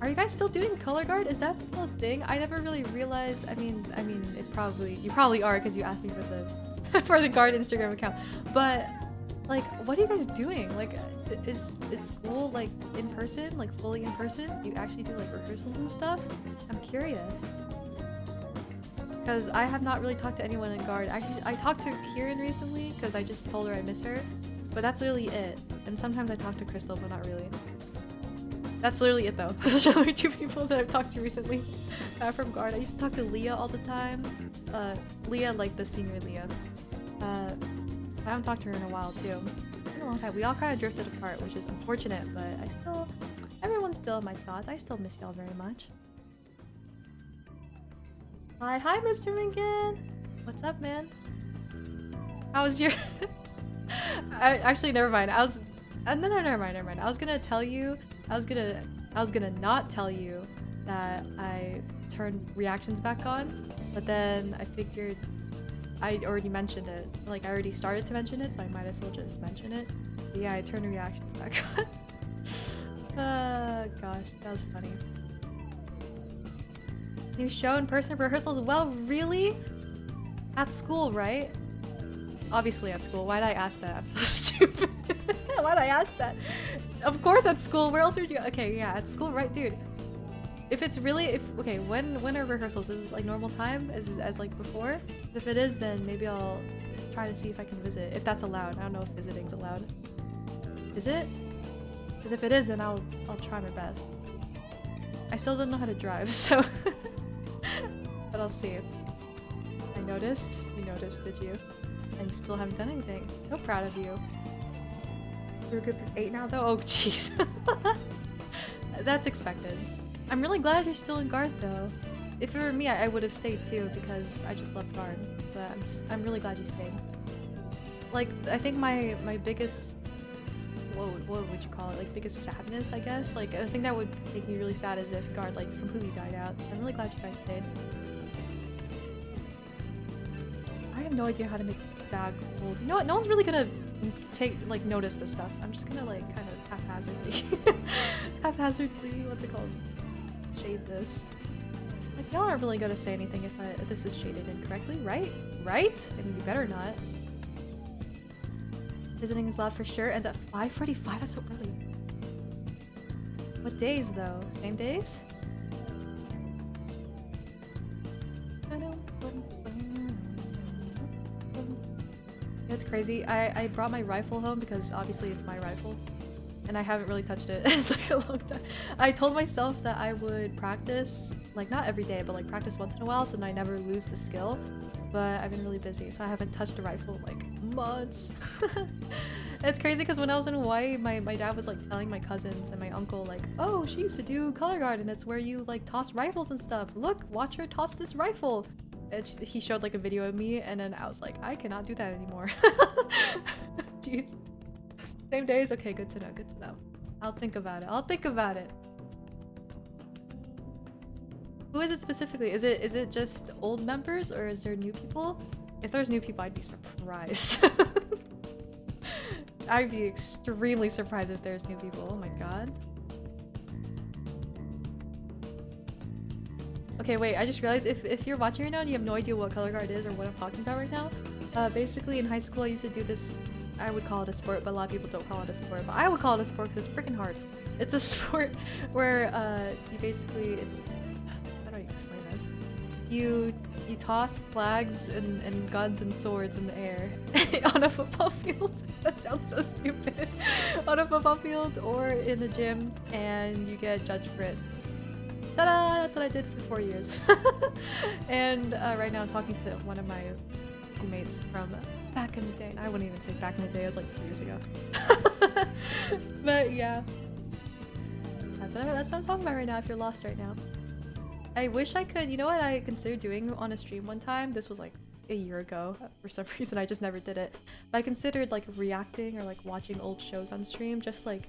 Are you guys still doing color guard? Is that still a thing? I never really realized. I mean, you probably are because you asked me for the for the guard Instagram account. But like, what are you guys doing? Like, is school like in person, like fully in person? Do you actually do like rehearsals and stuff? I'm curious because I have not really talked to anyone in guard. Actually, I talked to Kieran recently because I just told her I miss her, but that's really it. And sometimes I talk to Crystal, but not really. That's literally it though. Those are the only two people that I've talked to recently from guard. I used to talk to Leah all the time. Leah, like the senior Leah. I haven't talked to her in a while too. It's been a long time. We all kind of drifted apart, which is unfortunate, but everyone's still in my thoughts. I still miss y'all very much. Hi, Mr. Minkin! What's up, man? How was your... Actually, never mind. Never mind. I was gonna tell you... I was gonna not tell you that I turned reactions back on, but then I figured I already mentioned it. Like, I already started to mention it, so I might as well just mention it. But yeah, I turned reactions back on. Gosh, that was funny. New show in person rehearsals? Well, really? At school, right? Obviously at school. Why'd I ask that? I'm so stupid. Why'd I ask that? Of course at school. Where else would you? Okay, yeah, at school, right, dude. If it's really, okay, when are rehearsals? Is it like normal time as like before? If it is, then maybe I'll try to see if I can visit. If that's allowed. I don't know if visiting's allowed. Is it? Because if it is, then I'll try my best. I still don't know how to drive, so but I'll see. I noticed. You noticed, did you? And you still haven't done anything. So proud of you. You're good for 8 now though? Oh jeez. That's expected. I'm really glad you're still in guard though. If it were me, I would have stayed too because I just love guard. But I'm really glad you stayed. Like, I think my biggest, what would you call it? Like, biggest sadness, I guess? Like, I think that would make me really sad is if guard like completely died out. I'm really glad you guys stayed. I have no idea how to make bag hold. You know what? No one's really gonna notice this stuff. I'm just gonna like kind of haphazardly, what's it called? Shade this. Like, y'all aren't really gonna say anything if this is shaded incorrectly, right? Right? I mean, you better not. Visiting is loud for sure. Ends at 5:45. That's so early. What days though? Same days? It's crazy. I brought my rifle home because obviously it's my rifle and I haven't really touched it in like a long time. I told myself that I would practice, like not every day, but like practice once in a while so that I never lose the skill. But I've been really busy, so I haven't touched a rifle in like months. It's crazy because when I was in Hawaii, my dad was like telling my cousins and my uncle like, oh, she used to do color guard and it's where you like toss rifles and stuff. Look, watch her toss this rifle. And he showed like a video of me and then I was like, I cannot do that anymore. Jeez. Same days? Okay, good to know, good to know. I'll think about it. Who is it specifically? Is it just old members or is there new people? If there's new people, I'd be surprised. I'd be extremely surprised if there's new people. Oh my god. Okay, wait, I just realized if you're watching right now and you have no idea what color guard is or what I'm talking about right now, basically in high school I used to do this, I would call it a sport, but a lot of people don't call it a sport, but I would call it a sport because it's freaking hard. It's a sport where you basically, how do I explain this? You toss flags and guns and swords in the air on a football field. That sounds so stupid. On a football field or in the gym and you get judged for it. Ta-da! That's what I did for 4 years. And right now I'm talking to one of my teammates from back in the day. I wouldn't even say back in the day, it was like 3 years ago. But yeah. That's what I'm talking about right now if you're lost right now. I wish I could, you know what I considered doing on a stream one time? This was like a year ago. For some reason I just never did it. But I considered like reacting or like watching old shows on stream, just like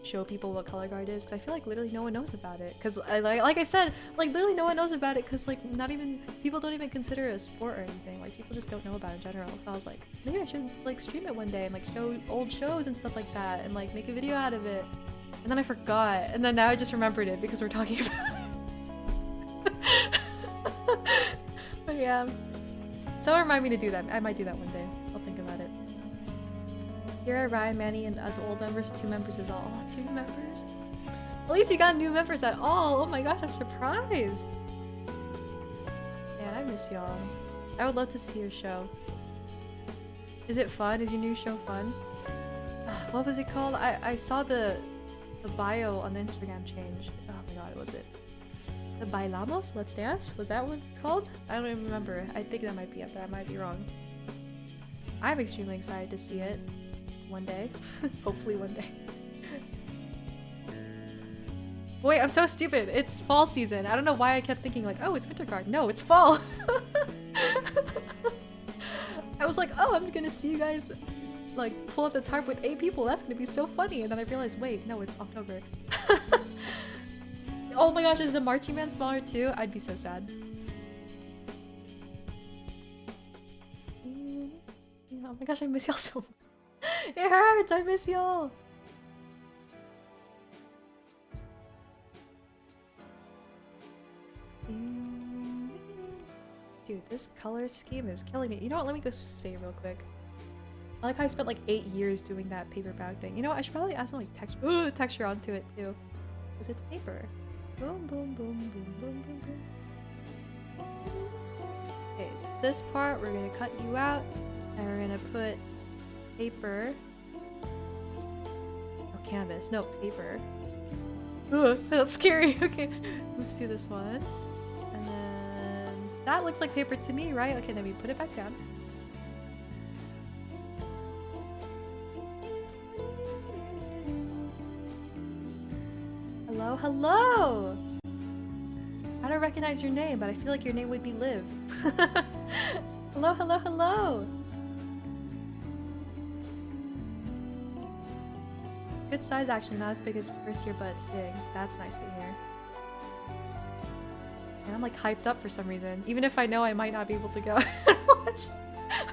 show people what color guard is, because I feel like literally no one knows about it. Because like I said, like literally no one knows about it, because like not even people don't even consider it a sport or anything. Like people just don't know about it in general. So I was like, maybe I should like stream it one day and like show old shows and stuff like that and like make a video out of it. And then I forgot, and then now I just remembered it because we're talking about it. But yeah, someone remind me to do that. I might do that one day. I'll think about it. Here, Ryan, Manny, and us old members, 2 members is all. 2 members? At least you got new members at all. Oh my gosh, I'm surprised. Man, I miss y'all. I would love to see your show. Is it fun? Is your new show fun? What was it called? I saw the bio on the Instagram change. Oh my god, what was it? The Bailamos? Let's Dance? Was that what it's called? I don't even remember. I think that might be it, but I might be wrong. I'm extremely excited to see it. One day. Hopefully one day. Wait, I'm so stupid. It's fall season. I don't know why I kept thinking like, oh, it's winter guard. No, it's fall. I was like, oh, I'm gonna see you guys like pull up the tarp with 8 people. That's gonna be so funny. And then I realized, wait, no, it's October. Oh my gosh, is the marching band smaller too? I'd be so sad. Oh my gosh, I miss y'all so much. It hurts! I miss y'all! Dude, this color scheme is killing me. You know what? Let me go save real quick. I like how I spent like 8 years doing that paper bag thing. You know what? I should probably add some like texture onto it too. Because it's paper. Boom, boom, boom, boom, boom, boom, boom. Okay, this part we're gonna cut you out. And we're gonna put paper. Oh, canvas. No, paper. Ugh, that's scary. Okay, let's do this one. And then that looks like paper to me, right? Okay, then we put it back down. Hello, hello! I don't recognize your name, but I feel like your name would be Liv. Hello, hello, hello! Good size, actually, not as big as first year, but it's big. That's nice to hear. And I'm like hyped up for some reason. Even if I know I might not be able to go and watch,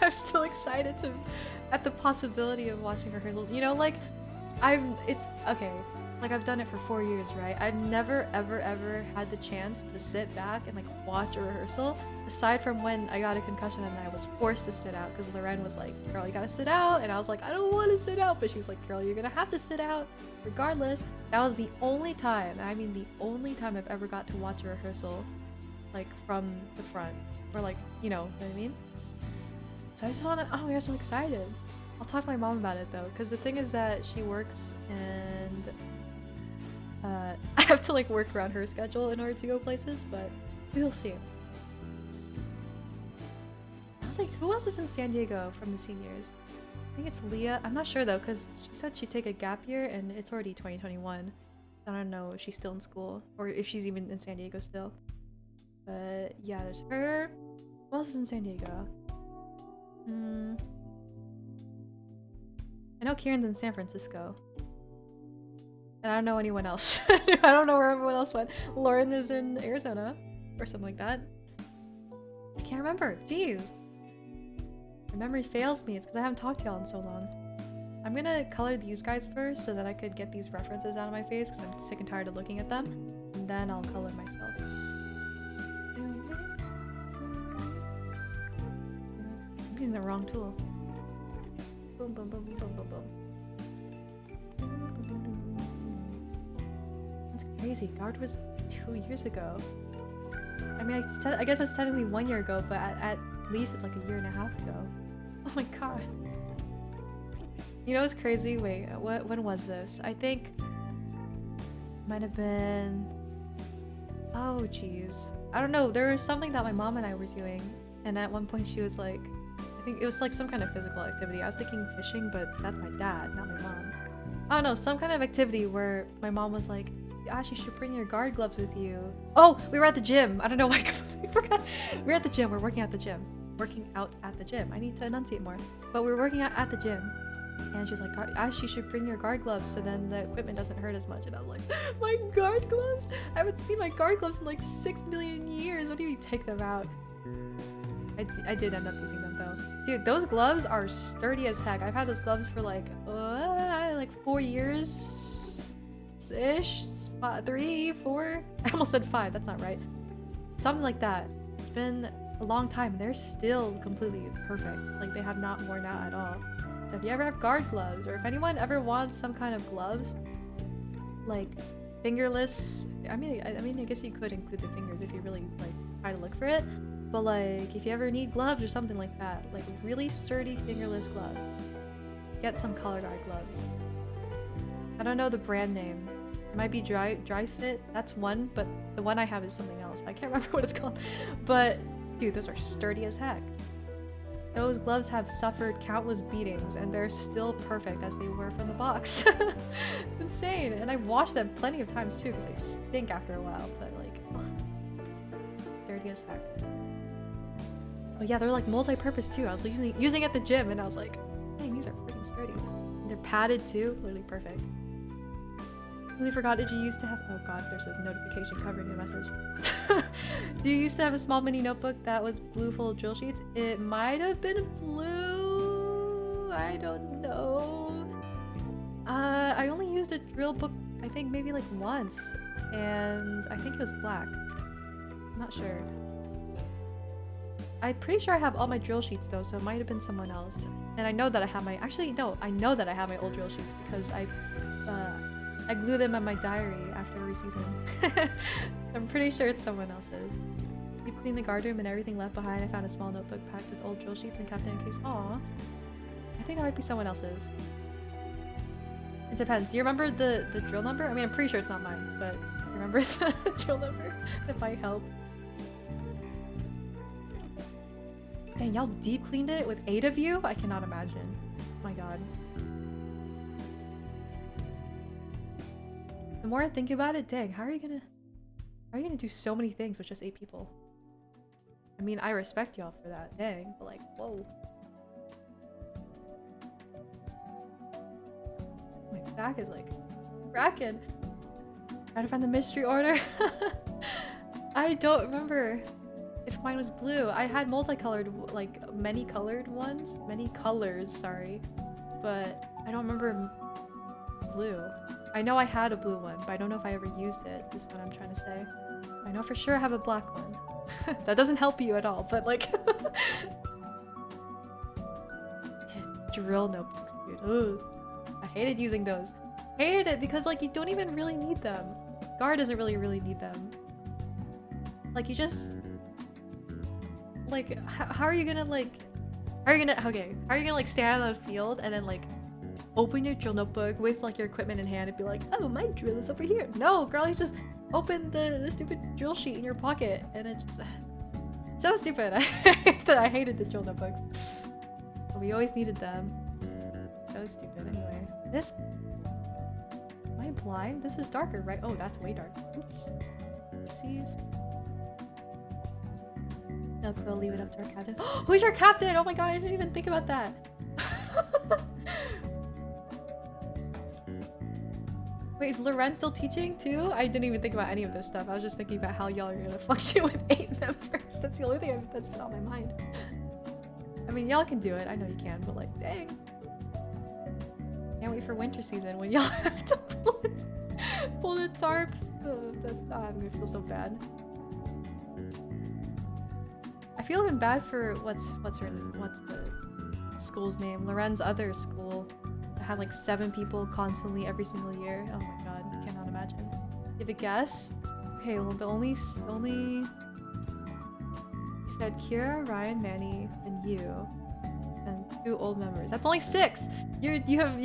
I'm still excited at the possibility of watching rehearsals. You know, like, it's, okay, like I've done it for 4 years, right? I've never, ever had the chance to sit back and like watch a rehearsal, aside from when I got a concussion and I was forced to sit out because Loren was like, girl, you gotta sit out. And I was like, I don't want to sit out. But she was like, girl, you're gonna have to sit out regardless. That was the only time, I mean the only time I've ever got to watch a rehearsal like from the front. Or like, you know what I mean? So I just wanna, oh my gosh, I'm excited. I'll talk to my mom about it though, because the thing is that she works and I have to like work around her schedule in order to go places, but we'll see. I don't think, who else is in San Diego from the seniors? I think it's Leah. I'm not sure though, because she said she'd take a gap year and it's already 2021. I don't know if she's still in school or if she's even in San Diego still. But yeah, there's her. Who else is in San Diego? I know Kieran's in San Francisco. And I don't know anyone else. I don't know where everyone else went. Lauren is in Arizona or something like that. I can't remember. Jeez. My memory fails me. It's because I haven't talked to y'all in so long. I'm gonna color these guys first so that I could get these references out of my face because I'm sick and tired of looking at them. And then I'll color myself. I'm using the wrong tool. Boom, boom, boom, boom, boom, boom, boom. Crazy. Guard was 2 years ago. I mean, I guess it's technically 1 year ago, but at least it's like 1.5 years ago. Oh my god. You know what's crazy? Wait, when was this? I think might have been, oh jeez. I don't know, there was something that my mom and I were doing, and at one point she was like, I think it was like some kind of physical activity. I was thinking fishing, but that's my dad, not my mom. I don't know, some kind of activity where my mom was like, Ash, you should bring your guard gloves with you. Oh, we were at the gym. I don't know why I completely forgot. We were at the gym. We're working out at the gym. Working out at the gym. I need to enunciate more. But we were working out at the gym. And she's like, Ash, you should bring your guard gloves so then the equipment doesn't hurt as much. And I was like, my guard gloves? I haven't seen my guard gloves in like 6 million years. What do you mean take them out? I did end up using them though. Dude, those gloves are sturdy as heck. I've had those gloves for like 4 years ish, 3, 4. I almost said 5. That's not right. Something like that. It's been a long time. They're still completely perfect. Like they have not worn out at all. So if you ever have guard gloves, or if anyone ever wants some kind of gloves, like fingerless. I mean, I guess you could include the fingers if you really like try to look for it. But like, if you ever need gloves or something like that, like really sturdy fingerless gloves, get some color guard gloves. I don't know the brand name. It might be Dry Fit. That's one, but the one I have is something else. I can't remember what it's called. But dude, those are sturdy as heck. Those gloves have suffered countless beatings, and they're still perfect as they were from the box. It's insane. And I've washed them plenty of times too, because they stink after a while. But like, dirty as heck. Oh yeah, they're like multi-purpose too. I was using at the gym, and I was like, dang, these are freaking sturdy. And they're padded too, literally perfect. Really forgot, did you used to have— oh god, there's a notification covering your message. Do you used to have a small mini notebook that was blue full of drill sheets? It might have been blue, I don't know. I only used a drill book, I think maybe like once, and I think it was black. I'm not sure. I'm pretty sure I have all my drill sheets though, so it might have been someone else. And I know that I have my— actually no, I know that I have my old drill sheets because I glue them on my diary after every season. I'm pretty sure it's someone else's. You cleaned the guard room and everything left behind. I found a small notebook packed with old drill sheets and kept it in case. Aw. I think that might be someone else's. It depends. Do you remember the drill number? I mean, I'm pretty sure it's not mine, but remember the drill number? That might help. Dang, y'all deep cleaned it with 8 of you? I cannot imagine. Oh my god. The more I think about it, dang, how are you gonna do so many things with just 8 people? I mean, I respect y'all for that, dang, but like, whoa. My back is like cracking. Trying to find the mystery order. I don't remember if mine was blue. I had multicolored, like many colored ones, many colors, sorry, but I don't remember blue. I know I had a blue one, but I don't know if I ever used it, is what I'm trying to say. I know for sure I have a black one. That doesn't help you at all, but like... drill notebooks, dude. Ugh. I hated using those. Hated it because like you don't even really need them. Guard doesn't really need them. Like you just... like, how are you gonna like... how are you gonna like stand on the field and then like open your drill notebook with like your equipment in hand and be like, oh, my drill is over here. No, girl, you just open the stupid drill sheet in your pocket and it's just so stupid. I hated the drill notebooks. But we always needed them. So stupid. Anyway, this— am I blind? This is darker, right? Oh, that's way darker. Oops. Oopsies. No, we'll leave it up to our captain. Who's your captain? Oh my god, I didn't even think about that. Wait, is Loren still teaching too? I didn't even think about any of this stuff. I was just thinking about how y'all are gonna function with 8 members. That's the only thing that's been on my mind. I mean, y'all can do it. I know you can, but like, dang. Can't wait for winter season when y'all have to pull the tarp. Oh, I'm gonna feel so bad. I feel even bad for what's the school's name? Loren's other school. I had like 7 people constantly every single year. Oh my god, I cannot imagine. Give a guess? Okay, well the only you said Kira, Ryan, Manny, and you, and 2 old members. That's only 6. You have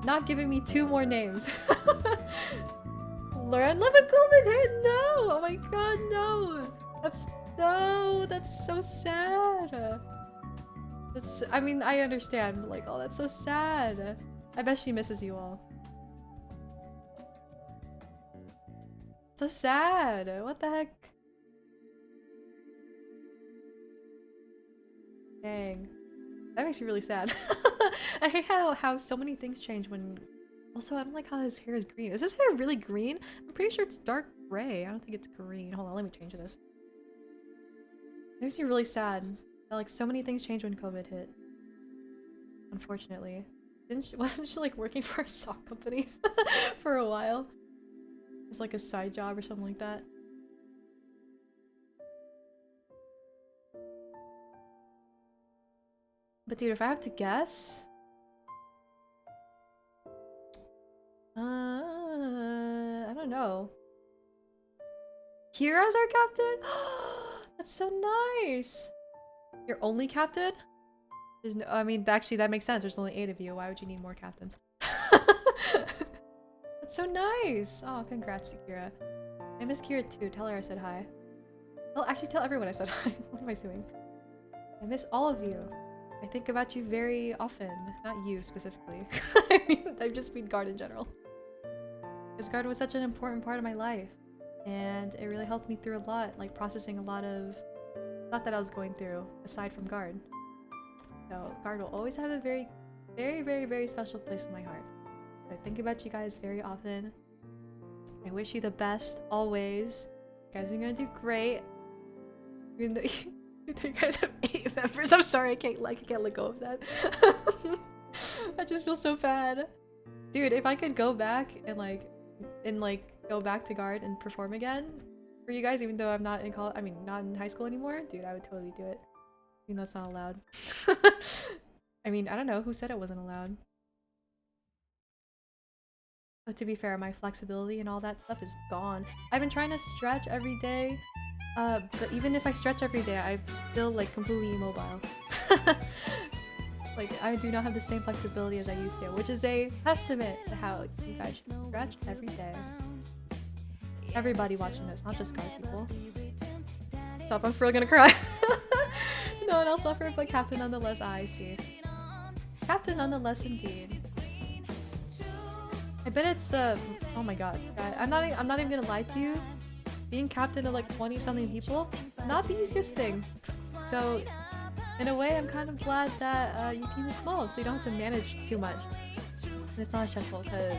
not given me 2 more names. Loren Levicoleman, no! Oh my god, no! That's so sad. I mean, I understand, but like, oh, that's so sad. I bet she misses you all. So sad. What the heck? Dang. That makes me really sad. I hate how so many things change when... Also, I don't like how his hair is green. Is his hair really green? I'm pretty sure it's dark gray. I don't think it's green. Hold on, let me change this. It makes me really sad that like so many things changed when COVID hit. Unfortunately. Wasn't she like working for a sock company for a while? It's like a side job or something like that. But dude, if I have to guess... I don't know. Kira's our captain? That's so nice! Your only captain? There's no- I mean, actually that makes sense. There's only 8 of you. Why would you need more captains? That's so nice! Oh, congrats to Kira. I miss Kira too. Tell her I said hi. Well, actually tell everyone I said hi. What am I doing? I miss all of you. I think about you very often. Not you specifically. I just mean Guard in general. Because Guard was such an important part of my life. And it really helped me through a lot. Like processing a lot of stuff that I was going through aside from Guard. So Guard will always have a very, very, very, very special place in my heart. I think about you guys very often. I wish you the best always. You guys are gonna do great. Even though you guys have 8 members. I'm sorry, I can't let go of that. I just feel so bad. Dude, if I could go back and go back to Guard and perform again for you guys, even though I'm not in college, I mean not in high school anymore, dude, I would totally do it. Even though it's not allowed. I mean, I don't know who said it wasn't allowed. But to be fair, my flexibility and all that stuff is gone. I've been trying to stretch every day. But even if I stretch every day, I'm still like completely immobile. Like, I do not have the same flexibility as I used to, which is a testament to how you guys should stretch every day. Everybody watching this, not just Guard people. Stop, I'm for real gonna cry. No one else offered, but Captain nonetheless. I see. Captain nonetheless, indeed. I bet it's oh my god, I'm not even gonna lie to you. Being captain of like 20-something people, not the easiest thing. So, in a way, I'm kind of glad that your team is small, so you don't have to manage too much. And it's not stressful, because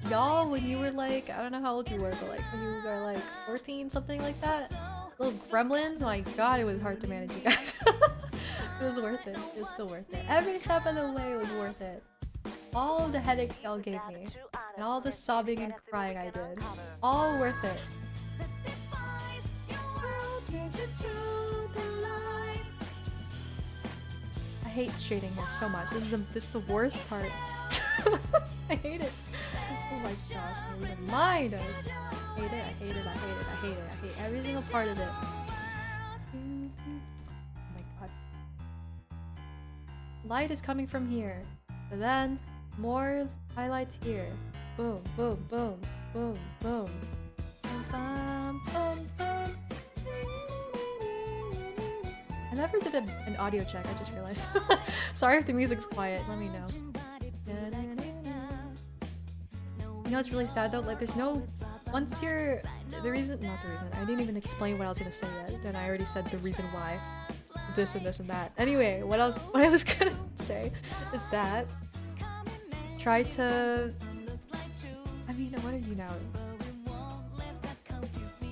y'all, when you were like, I don't know how old you were, but like when you were like 14, something like that, little gremlins, my god, it was hard to manage you guys. It was worth it. It was still worth it. Every step of the way was worth it. All of the headaches y'all gave me, and all the sobbing and crying I did, all worth it. I hate shading here so much. This is the worst part. I hate it. Oh my gosh, I don't even mind it. I hate it, I hate it, I hate it, I hate it, I hate every single part of it. Oh my god. Light is coming from here. And then more highlights here. Boom, boom, boom, boom, boom. Bum, bum, bum. I never did an audio check, I just realized. Sorry if the music's quiet, let me know. You know it's really sad though, like there's no... Once you're... not the reason, I didn't even explain what I was gonna say yet, and I already said the reason why. This and this and that. Anyway, what I was gonna say is that... Try to... I mean, what are you now?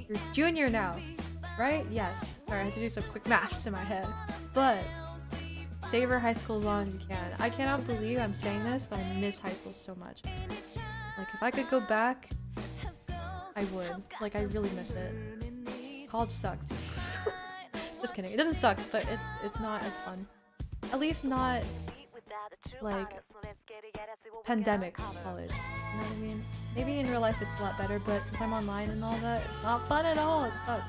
You're junior now, right? Yes. Sorry, I had to do some quick maths in my head. But savor high school as long as you can. I cannot believe I'm saying this, but I miss high school so much. Like, if I could go back, I would. Like, I really miss it. College sucks. Just kidding. It doesn't suck, but it's not as fun. At least not, like, pandemic college. You know what I mean? Maybe in real life it's a lot better, but since I'm online and all that, it's not fun at all. It sucks.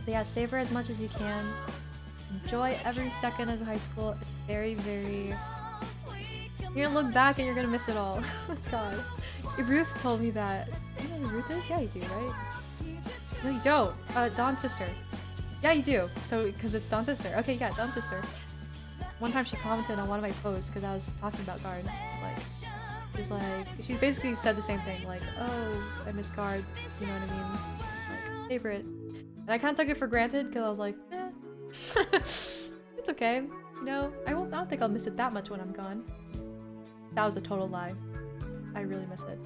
So yeah, savor as much as you can. Enjoy every second of high school. It's very, very... You're gonna look back and you're gonna miss it all. God. Ruth told me that. You know who Ruth is? Yeah, you do, right? No, you don't. Dawn's sister. Yeah, you do. So, because it's Dawn's sister. Okay, yeah, Dawn's sister. One time she commented on one of my posts because I was talking about Guard. She basically said the same thing, like, oh, I miss Guard, you know what I mean? Like, favorite. And I kind of took it for granted because I was like, eh, it's okay. You know, I don't think I'll miss it that much when I'm gone. That was a total lie. I really miss it.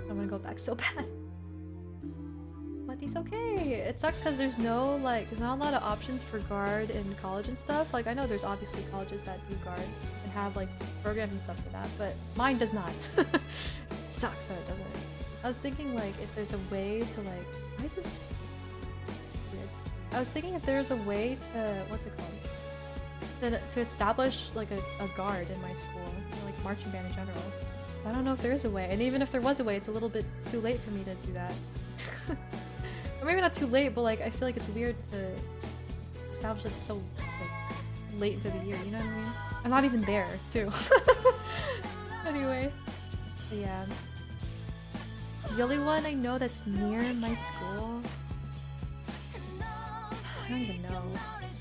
I'm gonna go back so bad. But it's okay. It sucks because there's no like, there's not a lot of options for guard in college and stuff. Like I know there's obviously colleges that do guard and have like programs and stuff for that, but mine does not. It sucks that it doesn't. I was thinking like if there's a way to like, why is this? It's weird. I was thinking if there's a way to, what's it called? To establish like a guard in my school, or, like marching band in general. I don't know if there is a way, and even if there was a way, it's a little bit too late for me to do that. Or maybe not too late, but like I feel like it's weird to establish it so like, late into the year, you know what I mean? I'm not even there, too. Anyway, but yeah. The only one I know that's near my school, I don't even know.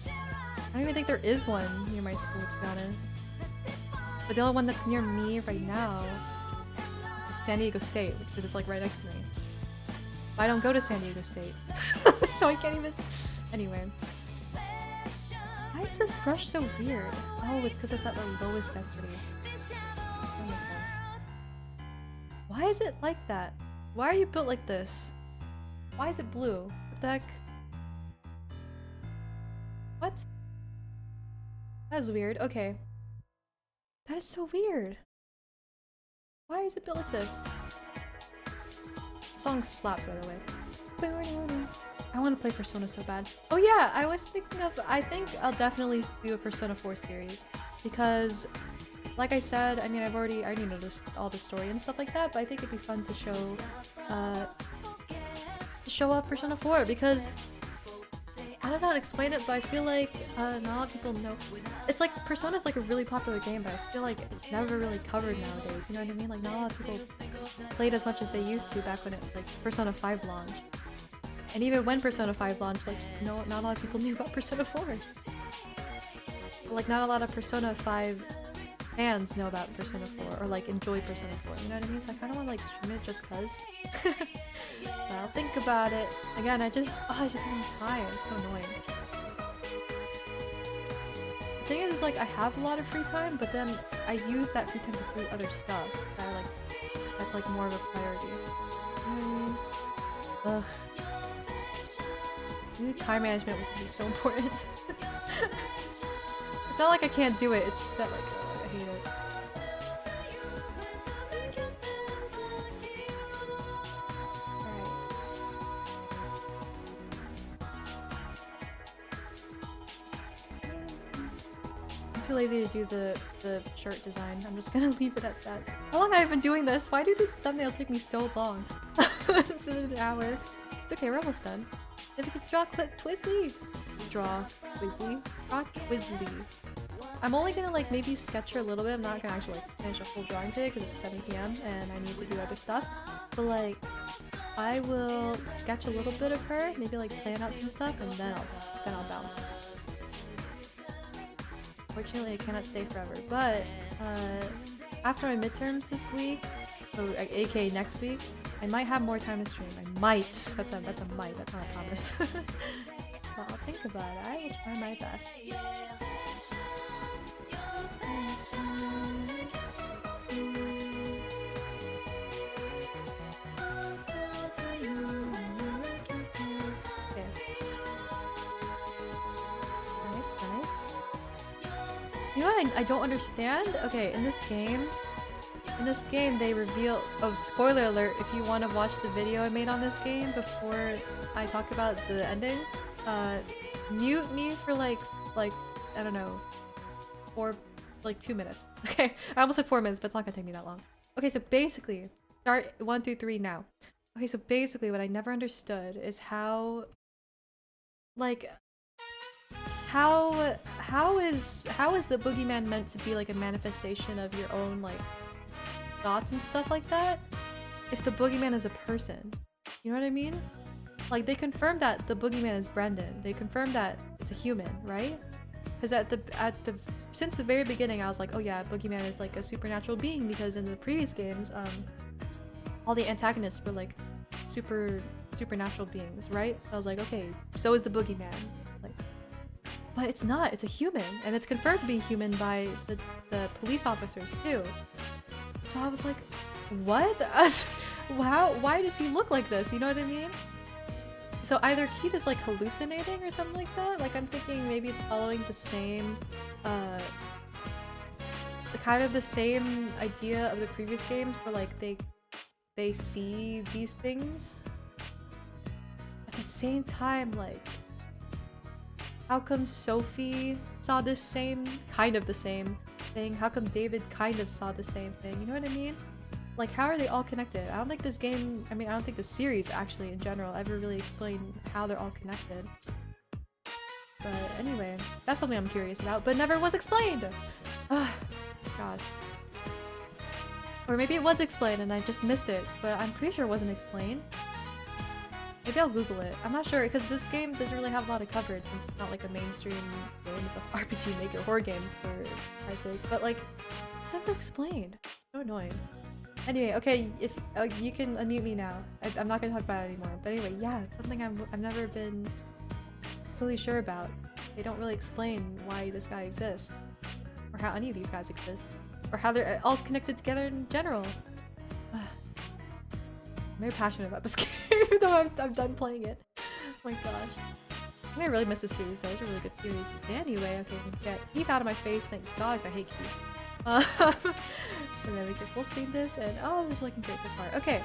I don't even think there is one near my school, to be honest. But the only one that's near me right now is San Diego State, because it's like right next to me. But I don't go to San Diego State, so I can't even... Anyway. Why is this brush so weird? Oh, it's because it's at the lowest density. Why is it like that? Why are you built like this? Why is it blue? What the heck? What? That's weird. Okay. That is so weird. Why is it built like this? The song slaps, by the way. I want to play Persona so bad. Oh yeah, I was thinking of, I think I'll definitely do a Persona 4 series. Because, like I said, I mean, I already know all the story and stuff like that, but I think it'd be fun to show off Persona 4, because I don't know how to explain it, but I feel like not a lot of people know. It's like Persona's like a really popular game, but I feel like it's never really covered nowadays. You know what I mean? Like not a lot of people played as much as they used to back when it like Persona 5 launched. And even when Persona 5 launched, like not a lot of people knew about Persona 4. But, like not a lot of Persona 5 fans know about Persona 4 or like enjoy Persona 4. You know what I mean? So I kind of want to like stream it just cause. But I'll think about it. Again, I just don't have time. It's so annoying. The thing is like I have a lot of free time, but then I use that free time to do other stuff that I like. That's like more of a priority. You know what I mean? Ugh. I think time management would be so important. It's not like I can't do it. It's just that like I hate it. Too lazy to do the shirt design. I'm just gonna leave it at that. How long have I been doing this? Why do these thumbnails take me so long? It's been an hour. It's okay, we're almost done. If you could draw twizzly. Draw twizzly. I'm only gonna like maybe sketch her a little bit. I'm not gonna actually like finish a full drawing today because it's 7 PM and I need to do other stuff. But like I will sketch a little bit of her, maybe like plan out some stuff, and then I'll bounce. Fortunately, I cannot stay forever, but after my midterms this week, so aka next week, I might have more time to stream. I might. That's a might. That's not a promise. But I'll think about it. I will try my best. Okay. Nice. You know what I don't understand? Okay, in this game they reveal— oh, spoiler alert, if you want to watch the video I made on this game before I talk about the ending, mute me for like I don't know, 2 minutes. Okay, I almost said 4 minutes, but it's not gonna take me that long. Okay, so basically, start 1 through 3 now. Okay, so basically what I never understood is how is the boogeyman meant to be like a manifestation of your own like thoughts and stuff like that if the boogeyman is a person? You know what I mean? Like they confirmed that the boogeyman is Brendan. They confirmed that it's a human, right? Because since the very beginning I was like, oh yeah, boogeyman is like a supernatural being, because in the previous games all the antagonists were like supernatural beings, right? So I was like, okay, so is the boogeyman. Like But it's not, it's a human, and it's confirmed to be human by the police officers too. So I was like, what? Wow, why does he look like this? You know what I mean? So either Keith is like hallucinating or something like that. Like I'm thinking maybe it's following the same, kind of the same idea of the previous games where like they see these things at the same time. Like, how come Sophie saw this same, kind of the same thing? How come David kind of saw the same thing? You know what I mean? Like, how are they all connected? I don't think this game, I don't think the series actually in general ever really explained how they're all connected. But anyway, that's something I'm curious about, but never was explained! Ah, gosh. Or maybe it was explained and I just missed it, but I'm pretty sure it wasn't explained. Maybe I'll Google it. I'm not sure, because this game doesn't really have a lot of coverage since it's not like a mainstream game. It's an RPG Maker horror game, for Christ's sake. But like, it's never explained. So annoying. Anyway, okay, if you can unmute me now. I'm not gonna talk about it anymore. But anyway, yeah, it's something I've never been fully sure about. They don't really explain why this guy exists, or how any of these guys exist, or how they're all connected together in general. I'm very passionate about this game, even though I'm done playing it. Oh my gosh. I'm gonna really miss this series though. It's a really good series. Anyway, okay, get Keith out of my face. Thank God, 'cause I hate Keith. And then we can full screen this, and oh, this is looking great so far. Okay,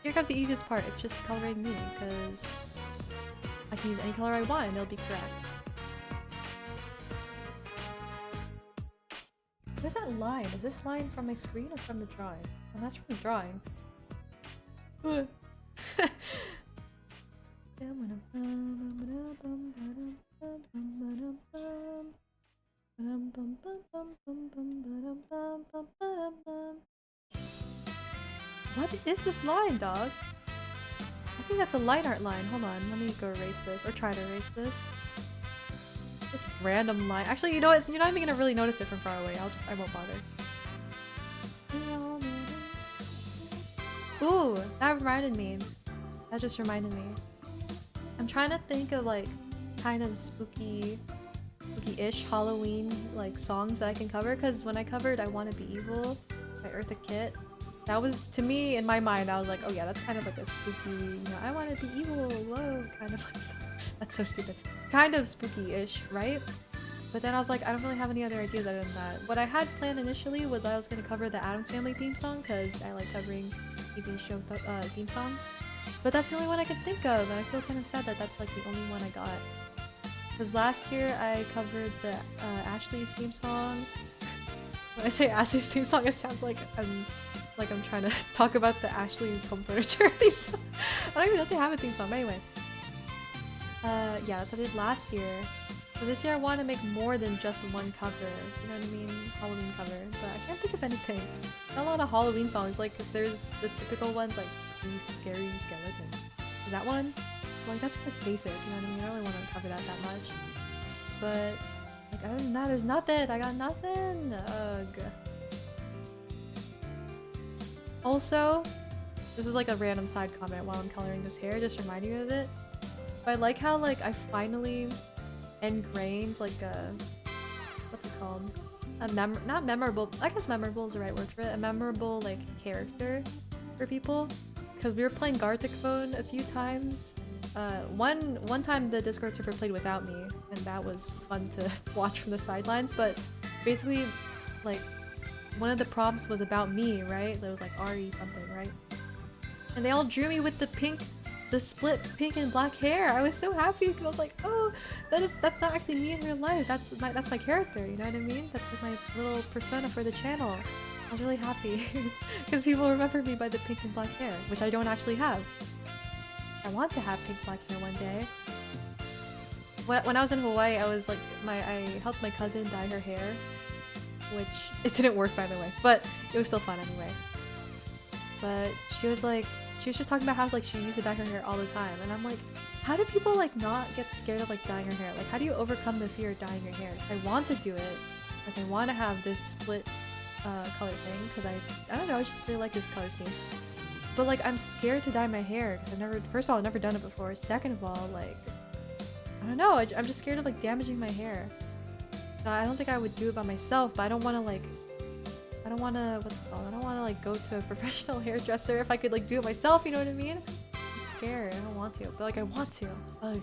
here comes the easiest part. It's just coloring me, because I can use any color I want and it'll be correct. Where's that line? Is this line from my screen or from the drawing? Oh, that's from the drawing. What is this line, dog? I think that's a line art line. Hold on, let me go erase this, or try to erase this. This random line. Actually, you know what? You're not even gonna really notice it from far away. I won't bother. Ooh, that reminded me. That just reminded me. I'm trying to think of like kind of spooky-ish Halloween like songs that I can cover, because when I covered I Wanna Be Evil by Eartha Kitt, that was, to me, in my mind, I was like, oh yeah, that's kind of like a spooky, you know, I wanna be evil, whoa, kind of like, that's so stupid. Kind of spooky-ish, right? But then I was like, I don't really have any other ideas other than that. What I had planned initially was I was gonna cover the Addams Family theme song, because I like covering TV show theme songs. But that's the only one I could think of, and I feel kind of sad that that's like the only one I got. Because last year I covered the Ashley's theme song. When I say Ashley's theme song, it sounds like I'm trying to talk about the Ashley's Home Furniture theme song. I don't even know if they have a theme song, but anyway. Yeah, that's what I did last year. So this year I want to make more than just one cover, you know what I mean? Halloween cover, but I can't think of anything. Not a lot of Halloween songs, like there's the typical ones like These Scary Skeletons. Is that one? Like that's like basic, you know what I mean? I don't really want to cover that much. But like other than that, there's nothing. I got nothing. Ugh. Also, this is like a random side comment while I'm coloring this hair, just reminding me of it. But I like how like I finally ingrained like a, what's it called? Not memorable, I guess memorable is the right word for it. A memorable like character for people. Because we were playing Gartic Phone a few times. One time the Discord server played without me, and that was fun to watch from the sidelines, but basically like one of the prompts was about me, right? There was like Aerei something, right? And they all drew me with the split pink and black hair. I was so happy because I was like, oh, that's not actually me in real life. That's my character, you know what I mean? That's like my little persona for the channel. I was really happy because people remember me by the pink and black hair, which I don't actually have. I want to have pink black hair one day. When I was in Hawaii, I was like, I helped my cousin dye her hair, which it didn't work by the way, but it was still fun anyway. But she was just talking about how like she used to dye her hair all the time, and I'm like, how do people like not get scared of like dyeing her hair? Like, how do you overcome the fear of dyeing your hair? I want to do it, like I want to have this split color thing because I don't know, I just really like this color scheme. But like I'm scared to dye my hair because first of all, I've never done it before. Second of all, like I don't know. I'm just scared of like damaging my hair. So I don't think I would do it by myself, but I don't want to like, I don't want to, what's it called? I don't want to like go to a professional hairdresser if I could like do it myself, you know what I mean? I'm scared. I don't want to, but like I want to. Ugh.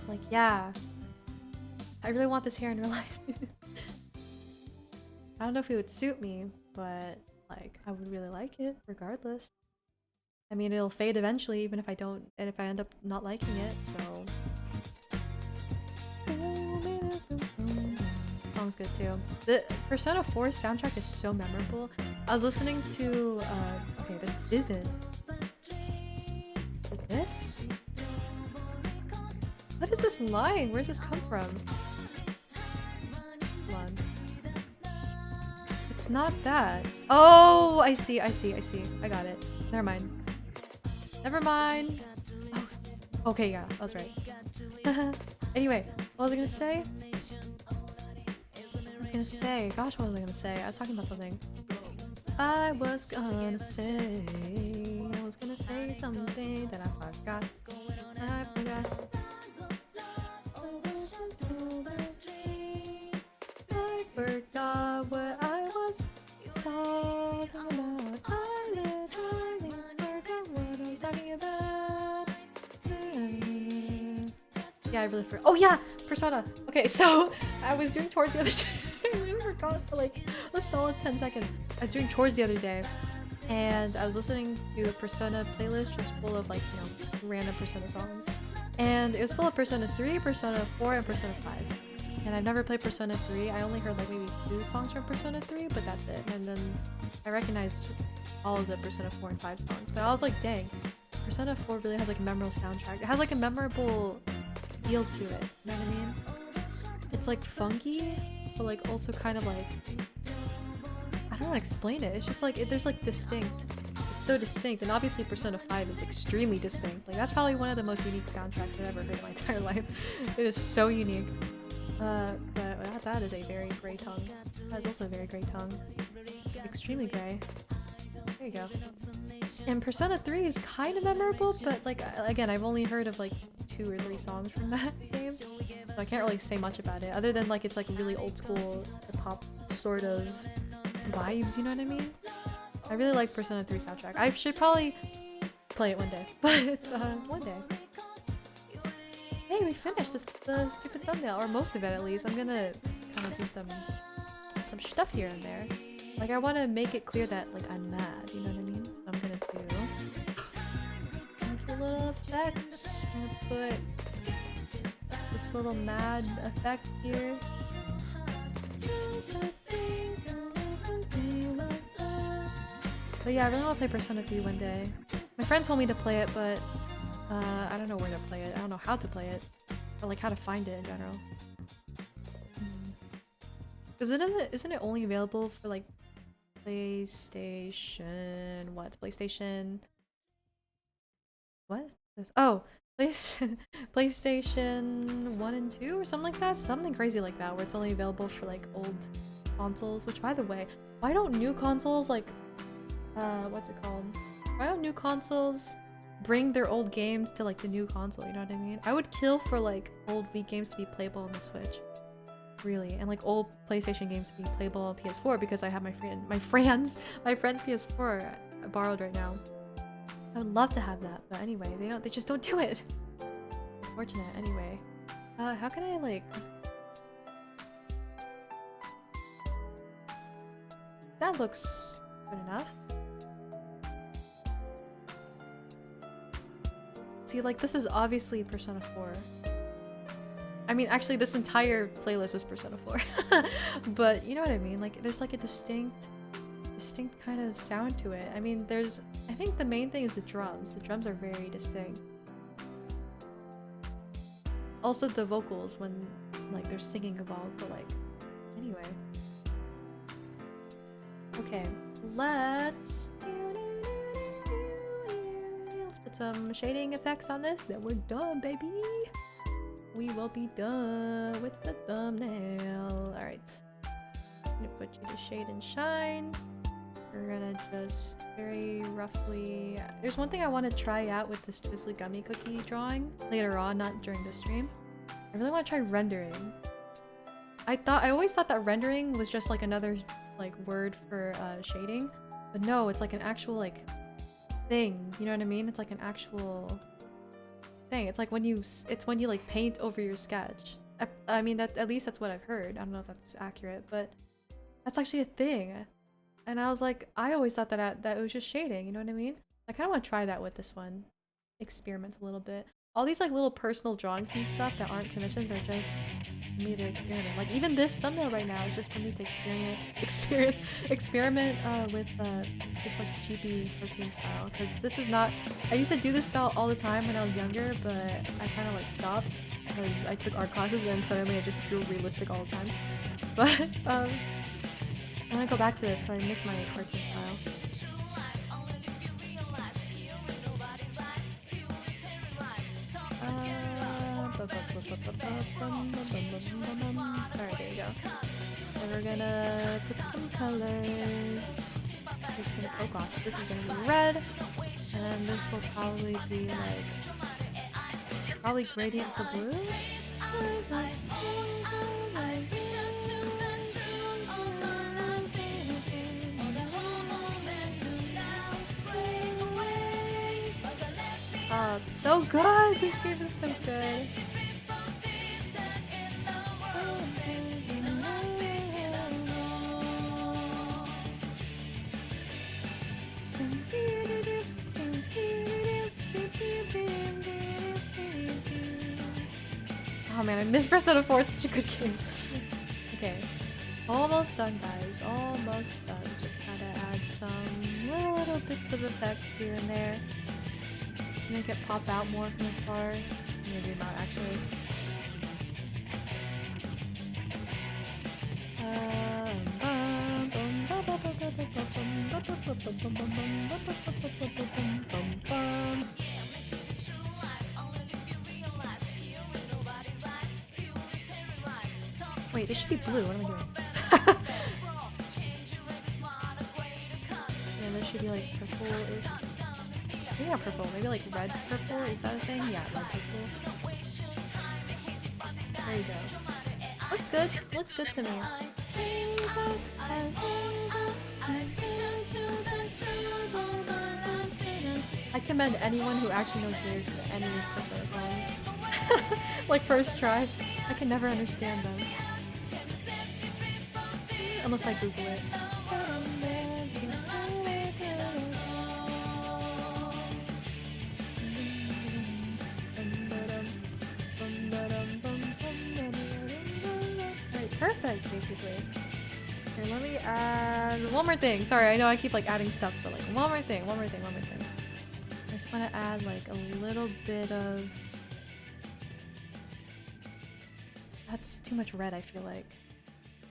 Like, yeah. I really want this hair in real life. I don't know if it would suit me, but like I would really like it regardless. I mean, it'll fade eventually even if I don't, and if I end up not liking it, so. The song's good too. The Persona 4 soundtrack is so memorable. I was listening to, okay, this isn't. This? What is this line? Where's this come from? Hold on. It's not that. Oh, I see. I got it. Never mind. Never mind. Oh, okay, yeah, I was right. Anyway, what was I gonna say? Gosh, what was I gonna say? I was talking about something. I was gonna say something that I forgot. I forgot what I was talking about. I literally forgot what I was talking about. Yeah, I really forgot. Oh yeah, Persona. Okay, so I was doing chores the other day. I really forgot for like a solid 10 seconds. I was doing chores the other day, and I was listening to a Persona playlist just full of like, you know, random Persona songs. And it was full of Persona 3, Persona 4, and Persona 5. And I've never played Persona 3. I only heard like maybe 2 songs from Persona 3, but that's it. And then I recognized all of the Persona 4 and 5 songs. But I was like, dang, Persona 4 really has like a memorable soundtrack. It has like a memorable feel to it. You know what I mean? It's like funky, but like also kind of like, I don't know how to explain it. It's just like, there's like distinct. It's so distinct, and obviously Persona 5 is extremely distinct. Like that's probably one of the most unique soundtracks I've ever heard in my entire life. It is so unique. But that is a very gray tongue. That is also a very gray tongue. It's extremely gray. There you go. And Persona 3 is kind of memorable, but like again, I've only heard of like 2 or 3 songs from that game, so I can't really say much about it. Other than like it's like really old school hip-hop sort of vibes, you know what I mean? I really like Persona 3 soundtrack. I should probably play it one day, but one day. Hey, we finished the stupid thumbnail, or most of it at least. I'm gonna kind of do some stuff here and there. Like I want to make it clear that like I'm mad, you know what I mean? So I'm gonna do a little effects. I'm gonna put this little mad effect here. But yeah, I really want to play Persona 3 one day. My friend told me to play it, but I don't know where to play it. I don't know how to play it, or like how to find it in general. Because isn't it only available for like PlayStation? What? PlayStation? What? Oh, PlayStation 1 and 2 or something like that? Something crazy like that, where it's only available for like old consoles. Which, by the way, why don't new consoles like what's it called? Why don't new consoles bring their old games to like the new console, you know what I mean? I would kill for like old Wii games to be playable on the Switch. Really. And like old PlayStation games to be playable on PS4 because I have my friend's PS4 borrowed right now. I would love to have that, but anyway, they just don't do it. Unfortunate. Anyway. How can I like... That looks good enough. See, like, this is obviously Persona 4. I mean, actually, this entire playlist is Persona 4. But, you know what I mean? Like, there's, like, a distinct kind of sound to it. I mean, I think the main thing is the drums. The drums are very distinct. Also, the vocals when, like, they're singing involved, but, like, anyway. Okay, let's put some shading effects on this, then we're done, baby. We will be done with the thumbnail. Alright. I'm gonna put you to shade and shine. we're gonna just very roughly... There's one thing I want to try out with this twizzly gummy cookie drawing later on, not during the stream. I really want to try rendering. I always thought that rendering was just like another like word for shading, but no, it's like an actual like thing. You know what I mean? It's like an actual thing. It's like when you like paint over your sketch. I mean that at least that's what I've heard. I don't know if that's accurate, but that's actually a thing. And I was like, I always thought that it was just shading. You know what I mean? I kind of want to try that with this one. Experiment a little bit. All these like little personal drawings and stuff that aren't commissions are just for me to experiment. Like even this thumbnail right now is just for me to experiment with this like cheapy cartoon style. Because this is not. I used to do this style all the time when I was younger, but I kind of like stopped because I took art classes and suddenly I just drew realistic all the time. But I'm gonna go back to this because I miss my cartoon style. Alright, there you go. And we're gonna put some colors. Just gonna poke off. This is gonna be red, and this will probably be like gradient to blue. Oh, it's so good! This game is so good. Oh man, I miss Persona 4, it's such a good game. Okay, almost done guys, almost done. Just gotta add some little bits of effects here and there. Just make it pop out more from afar. I'm gonna zoom out actually. Wait, this should be blue. What am I doing? Yeah, this should be like purple-ish. Maybe not purple. Maybe like red purple. Is that a thing? Yeah, red purple. There you go. Looks good. Looks good to me. I commend anyone who actually knows lyrics to any Persona songs. Like first try. I can never understand them. Unless I Google it. Alright, perfect, basically. Okay, let me add one more thing. Sorry, I know I keep like adding stuff, but like one more thing. I just want to add like a little bit of... That's too much red, I feel like.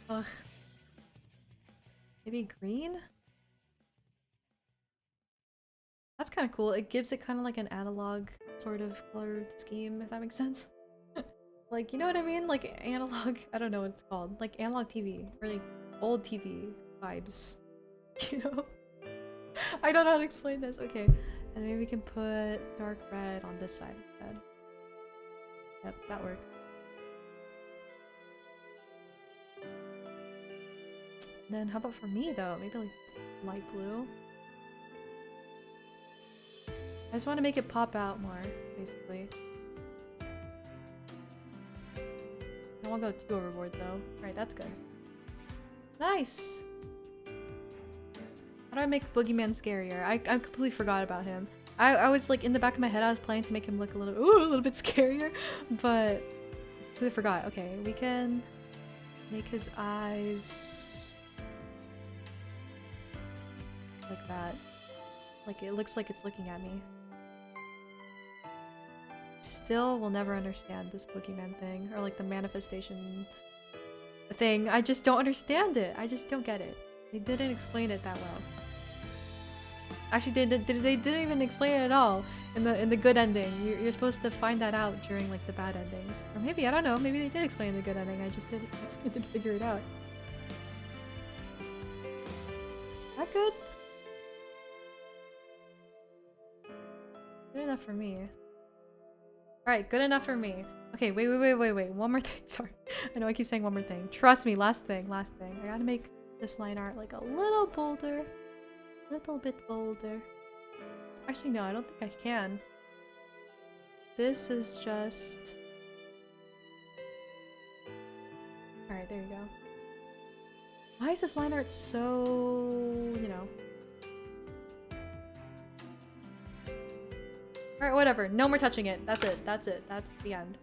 Ugh. Maybe green? That's kind of cool. It gives it kind of like an analog sort of color scheme, if that makes sense. Like, you know what I mean? Like analog, I don't know what it's called. Like analog TV, or like old TV vibes. You know? I don't know how to explain this. Okay. And maybe we can put dark red on this side instead. Yep, that works. Then how about for me though? Maybe like light blue? I just want to make it pop out more, basically. I won't go too overboard though. Right, that's good. Nice! How do I make Boogieman scarier? I completely forgot about him. I was like in the back of my head I was planning to make him look a little bit scarier, but I completely forgot. Okay, we can make his eyes like that. Like it looks like it's looking at me. Still will never understand this boogeyman thing, or like the manifestation thing. I just don't understand it. I just don't get it. They didn't explain it that well. Actually, they didn't even explain it at all in the good ending. You're supposed to find that out during like the bad endings, or maybe I don't know. Maybe they did explain the good ending. I just didn't figure it out. that good? Good enough for me. Alright, good enough for me. Okay, wait. One more thing. Sorry. I know I keep saying one more thing. Trust me, last thing. I gotta make this line art like a little bolder. Little bit bolder. Actually, no, I don't think I can. This is just... Alright, there you go. Why is this line art so... you know... Alright, whatever. No more touching it. That's it. That's the end.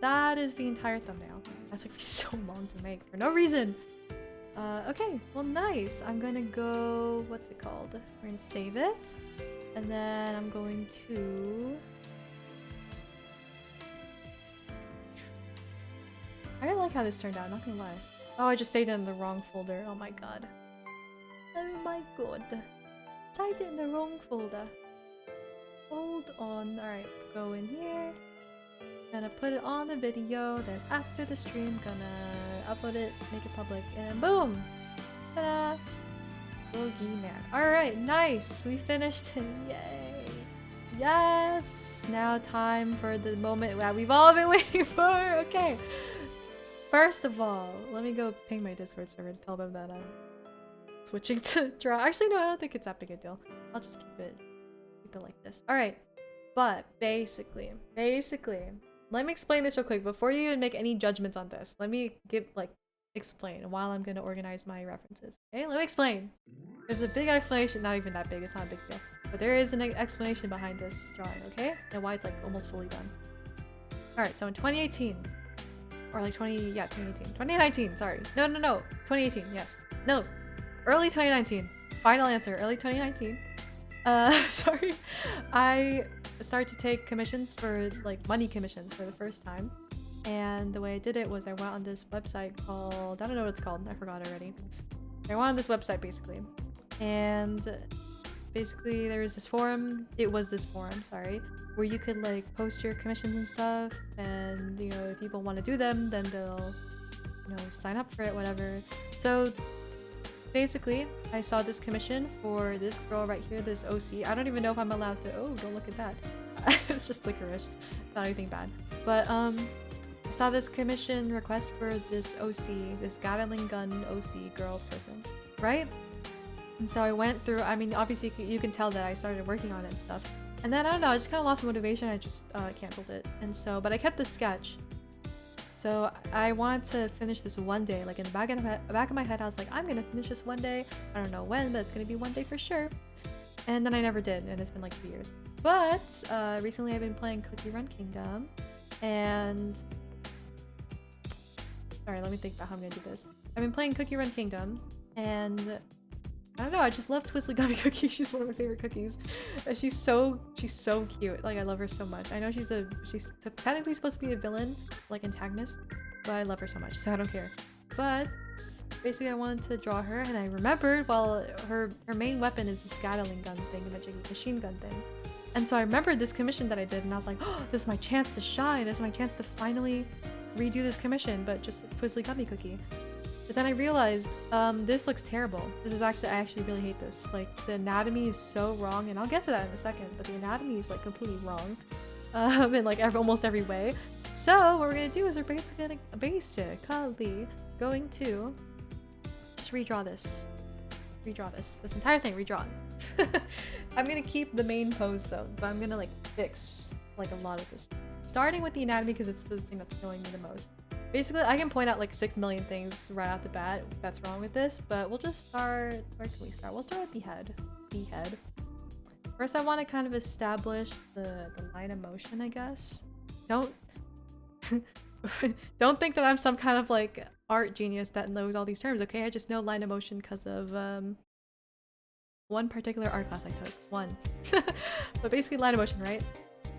That is the entire thumbnail. That's gonna be so long to make for no reason. Okay. Well, nice. I'm gonna go... what's it called? We're gonna save it. And then I'm going to... I really like how this turned out, not gonna lie. Oh, I just saved it in the wrong folder. Oh my god. Oh my god. Saved it in the wrong folder. Hold on. Alright, go in here. Gonna put it on the video, then after the stream, gonna upload it, make it public, and boom! Ta-da! Boogieman. Alright, nice! We finished it. Yay! Yes! Now time for the moment that we've all been waiting for! Okay! First of all, let me go ping my Discord server to tell them that I'm switching to draw. Actually, no, I don't think it's that big a deal. I'll just keep it like this. Alright, but basically, let me explain this real quick before you even make any judgments on this. Let me explain while I'm gonna organize my references. Okay, let me explain. There's a big explanation, not even that big, it's not a big deal. But there is an explanation behind this drawing, okay? And why it's like almost fully done. Alright, so in 2018, or like 2019, sorry. No, 2018, yes. No, early 2019. Final answer, early 2019. Sorry. I started to take commissions for, like, money commissions for the first time. And the way I did it was I went on this website called... I don't know what it's called. I forgot already. I went on this website, basically. And basically there was this forum. It was this forum, sorry. Where you could, like, post your commissions and stuff. And, you know, if people want to do them, then they'll, you know, sign up for it, whatever. So... basically, I saw this commission for this girl right here, this OC. I don't even know if I'm allowed to- oh, don't look at that. It's just licorice. Not anything bad. But, I saw this commission request for this OC, this Gatling gun OC girl person, right? And so I went through- I mean, obviously you can tell that I started working on it and stuff. And then, I don't know, I just kind of lost motivation. I just, canceled it. And so, but I kept the sketch. So I wanted to finish this one day, like in the back of my head, I was like, I'm gonna finish this one day. I don't know when, but it's gonna be one day for sure. And then I never did, and it's been like 2 years. But recently I've been playing Cookie Run Kingdom, and sorry, let me think about how I'm gonna do this. I've been playing Cookie Run Kingdom, and I don't know, I just love Twizzly Gummy Cookie. She's one of my favorite cookies. She's so cute. Like, I love her so much. I know she's technically supposed to be a villain, like antagonist, but I love her so much, so I don't care. But basically I wanted to draw her, and I remembered, well, her main weapon is this Gatling gun thing, the machine gun thing. And so I remembered this commission that I did, and I was like, oh, this is my chance to shine. This is my chance to finally redo this commission, but just Twizzly Gummy Cookie. But then I realized, this looks terrible. I actually really hate this. Like, the anatomy is so wrong, and I'll get to that in a second, but the anatomy is, like, completely wrong. In, like, almost every way. So, what we're gonna do is we're basically going to just redraw this. This entire thing, redraw it. I'm gonna keep the main pose, though, but I'm gonna, like, fix, like, a lot of this. Starting with the anatomy, because it's the thing that's annoying me the most. Basically, I can point out like 6 million things right off the bat that's wrong with this, but we'll just start... where can we start? We'll start with the head. First, I want to kind of establish the line of motion, I guess. Don't think that I'm some kind of like art genius that knows all these terms, okay? I just know line of motion because of one particular art class I took. One. But basically line of motion, right?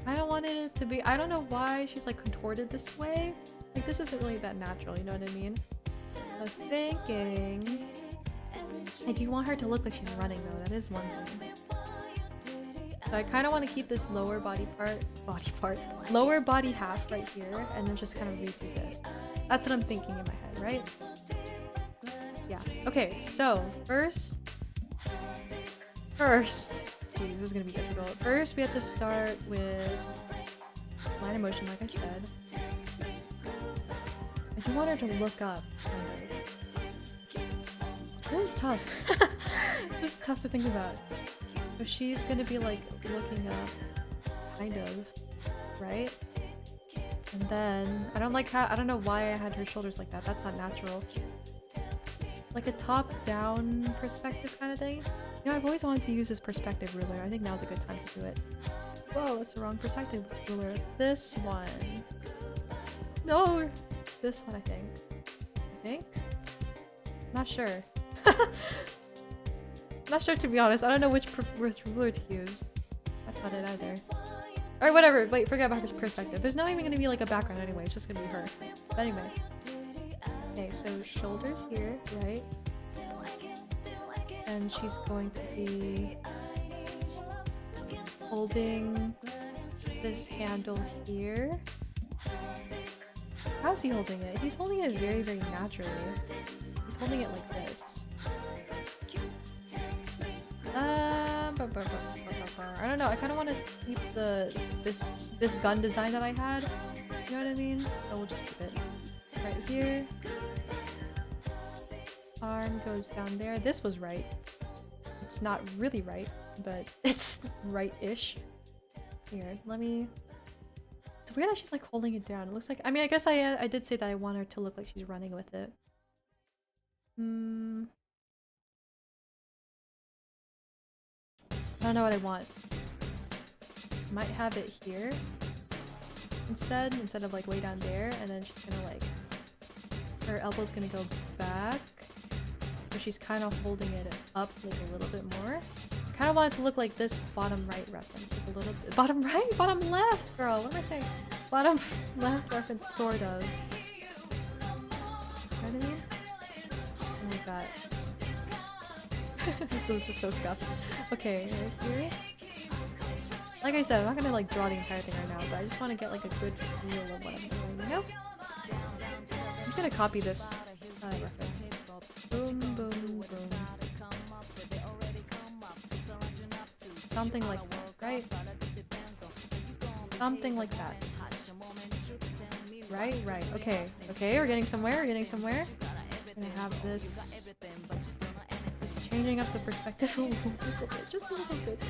I don't want it to be... I don't know why she's like contorted this way. Like, this isn't really that natural, you know what I mean? I was thinking... I do want her to look like she's running, though. That is one thing. So I kind of want to keep this lower body half right here, and then just kind of redo this. That's what I'm thinking in my head, right? Yeah. Okay, so first, First, geez, this is gonna be difficult. First, we have to start with line of motion, like I said. I do want her to look up, kind of. This is tough. This is tough to think about. So she's gonna be like looking up, kind of, right? And then I don't know why I had her shoulders like that. That's not natural. Like a top-down perspective kind of thing. You know, I've always wanted to use this perspective ruler. I think now's a good time to do it. Whoa, that's the wrong perspective ruler. This one. No! This one, I think. Not sure. Not sure, to be honest. I don't know which ruler to use. That's not it either. Alright, whatever. Wait, forget about her perspective. There's not even gonna be like a background anyway. It's just gonna be her. But anyway. Okay, so shoulders here, right? And she's going to be holding this handle here. How's he holding it? He's holding it very, very naturally. He's holding it like this. I don't know. I kind of want to keep this gun design that I had. You know what I mean? So we'll just keep it right here. Arm goes down there. This was right. It's not really right, but it's right-ish. Here, let me... It's weird that she's like holding it down. It looks like... I mean, I guess I did say that I want her to look like she's running with it. I don't know what I want. Might have it here instead of like way down there, and then she's gonna like... Her elbow's gonna go back. So she's kind of holding it up like a little bit more. I kind of want it to look like this bottom right reference. Like a little bit. Bottom right? Bottom left, girl. What am I saying? Bottom left reference, sort of. You know what I mean? Like that. This is so disgusting. Okay, right here. Like I said, I'm not gonna like draw the entire thing right now, but I just want to get like a good feel of what I'm doing, you know? I'm just gonna copy this reference. Boom, boom, boom. Something like that, right? Something like that. Right, right. Okay, okay, we're getting somewhere, we're getting somewhere. I'm gonna have this... Just changing up the perspective a little bit, just a little bit.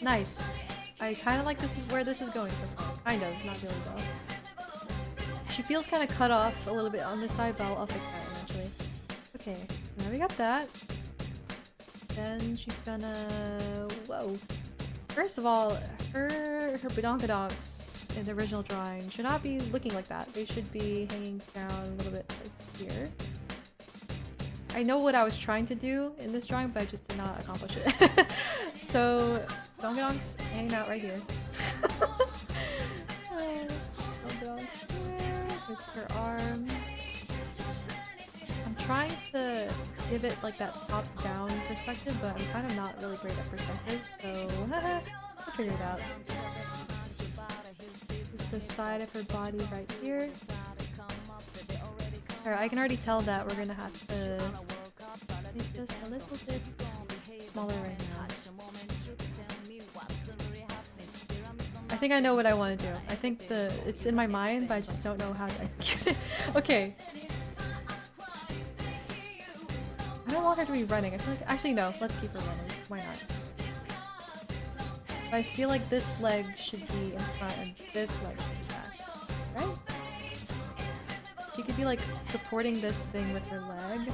Nice. I kind of like this is where this is going so far. Kind of, not really though. She feels kind of cut off a little bit on this side, but I'll fix that eventually. Okay, now we got that. Then she's gonna... Whoa. First of all, her badonkadonks in the original drawing should not be looking like that. They should be hanging down a little bit like here. I know what I was trying to do in this drawing, but I just did not accomplish it. So, badonkadonks hanging out right here. Here's her arm. I'm trying to give it like that top-down perspective, but I'm kind of not really great at perspectives, so I'll figure it out. This is the side of her body right here. Alright, I can already tell that we're gonna have to make this a little bit smaller right now. I think I know what I want to do. I think it's in my mind, but I just don't know how to execute it. Okay. I don't want her to be running. I feel like... Actually, no. Let's keep her running. Why not? But I feel like this leg should be in front and this leg should be back. Right? She could be like supporting this thing with her leg.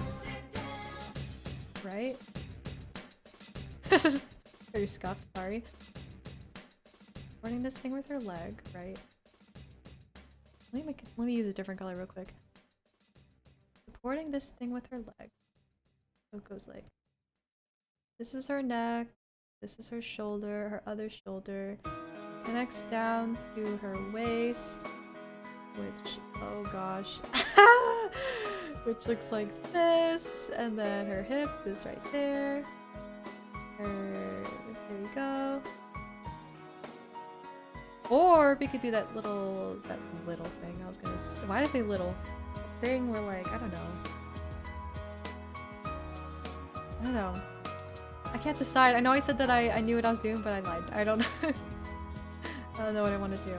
Right? This is very scuffed, sorry. Supporting this thing with her leg, right? Let me use a different color real quick. Supporting this thing with her leg. So it goes like... This is her neck. This is her shoulder, her other shoulder. Connects down to her waist. Which, oh gosh. Which looks like this. And then her hip is right there. There we go. Or we could do that little thing. I was gonna say, why did I say little? Thing where like, I don't know. I can't decide. I know I said that I knew what I was doing, but I lied. I don't know. I don't know what I want to do.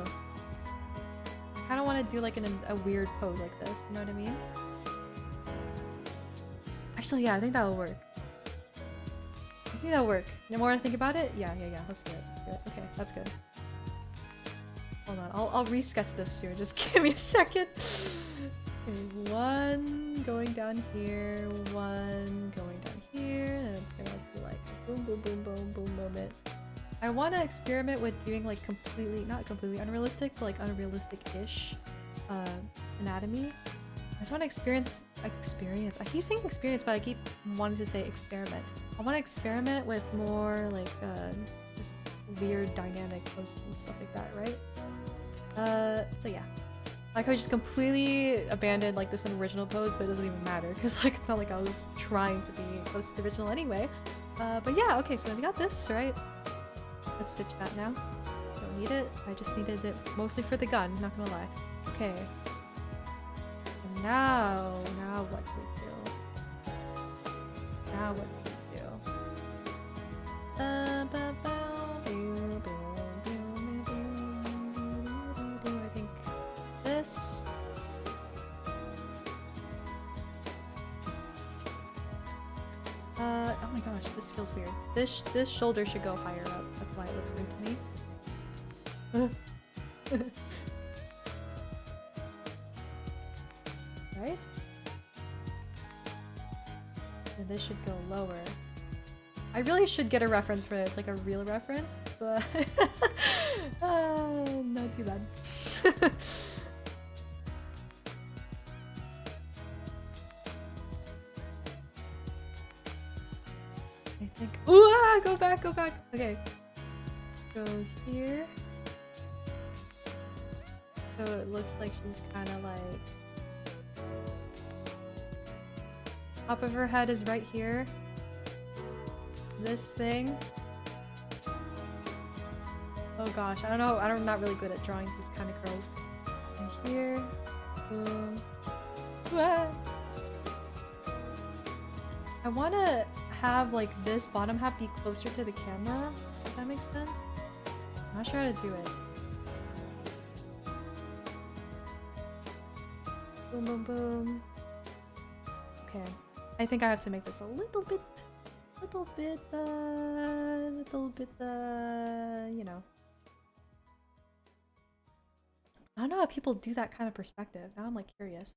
I kind of want to do like a weird pose like this. You know what I mean? Actually, yeah, I think that'll work. I think that'll work. The more I think about it, yeah. Let's do it. Good. Okay, that's good. Hold on, I'll re-sketch this soon. Just give me a second. Okay, one going down here, one going down here, and it's gonna be like boom, boom, boom, boom, boom moment. I want to experiment with doing like not completely unrealistic, but like unrealistic-ish anatomy. I just want to experience. I keep saying experience, but I keep wanting to say experiment. I want to experiment with more like just weird dynamic poses and stuff like that, right? So yeah. I could just completely abandon like this original pose, but it doesn't even matter because like it's not like I was trying to be close to the original anyway. But yeah, okay, so then we got this, right? Let's stitch that now. Don't need it. I just needed it mostly for the gun, not gonna lie. Okay. And now what do we do? Now what do we do? I think this. Oh my gosh, this feels weird. This shoulder should go higher up. That's why it looks weird to me. Right? And this should go lower. I really should get a reference for this, like a real reference, but not too bad. I think. Ooh, go back. Okay. Go here. So it looks like she's kind of like. Top of her head is right here. This thing. Oh gosh, I don't know. I'm not really good at drawing these kind of curls. And here. Boom. Ah. I want to have like this bottom half be closer to the camera, if that makes sense. I'm not sure how to do it. Boom, boom, boom. Okay. I think I have to make this a little bit, you know. I don't know how people do that kind of perspective. Now I'm like curious.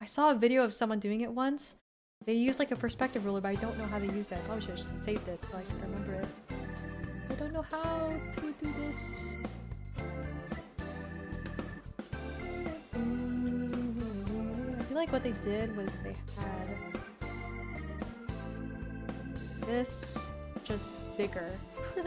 I saw a video of someone doing it once. They used like a perspective ruler, but I don't know how they use that. I probably should have just saved it so I can remember it. I don't know how to do this. I feel like what they did was they had this just bigger. You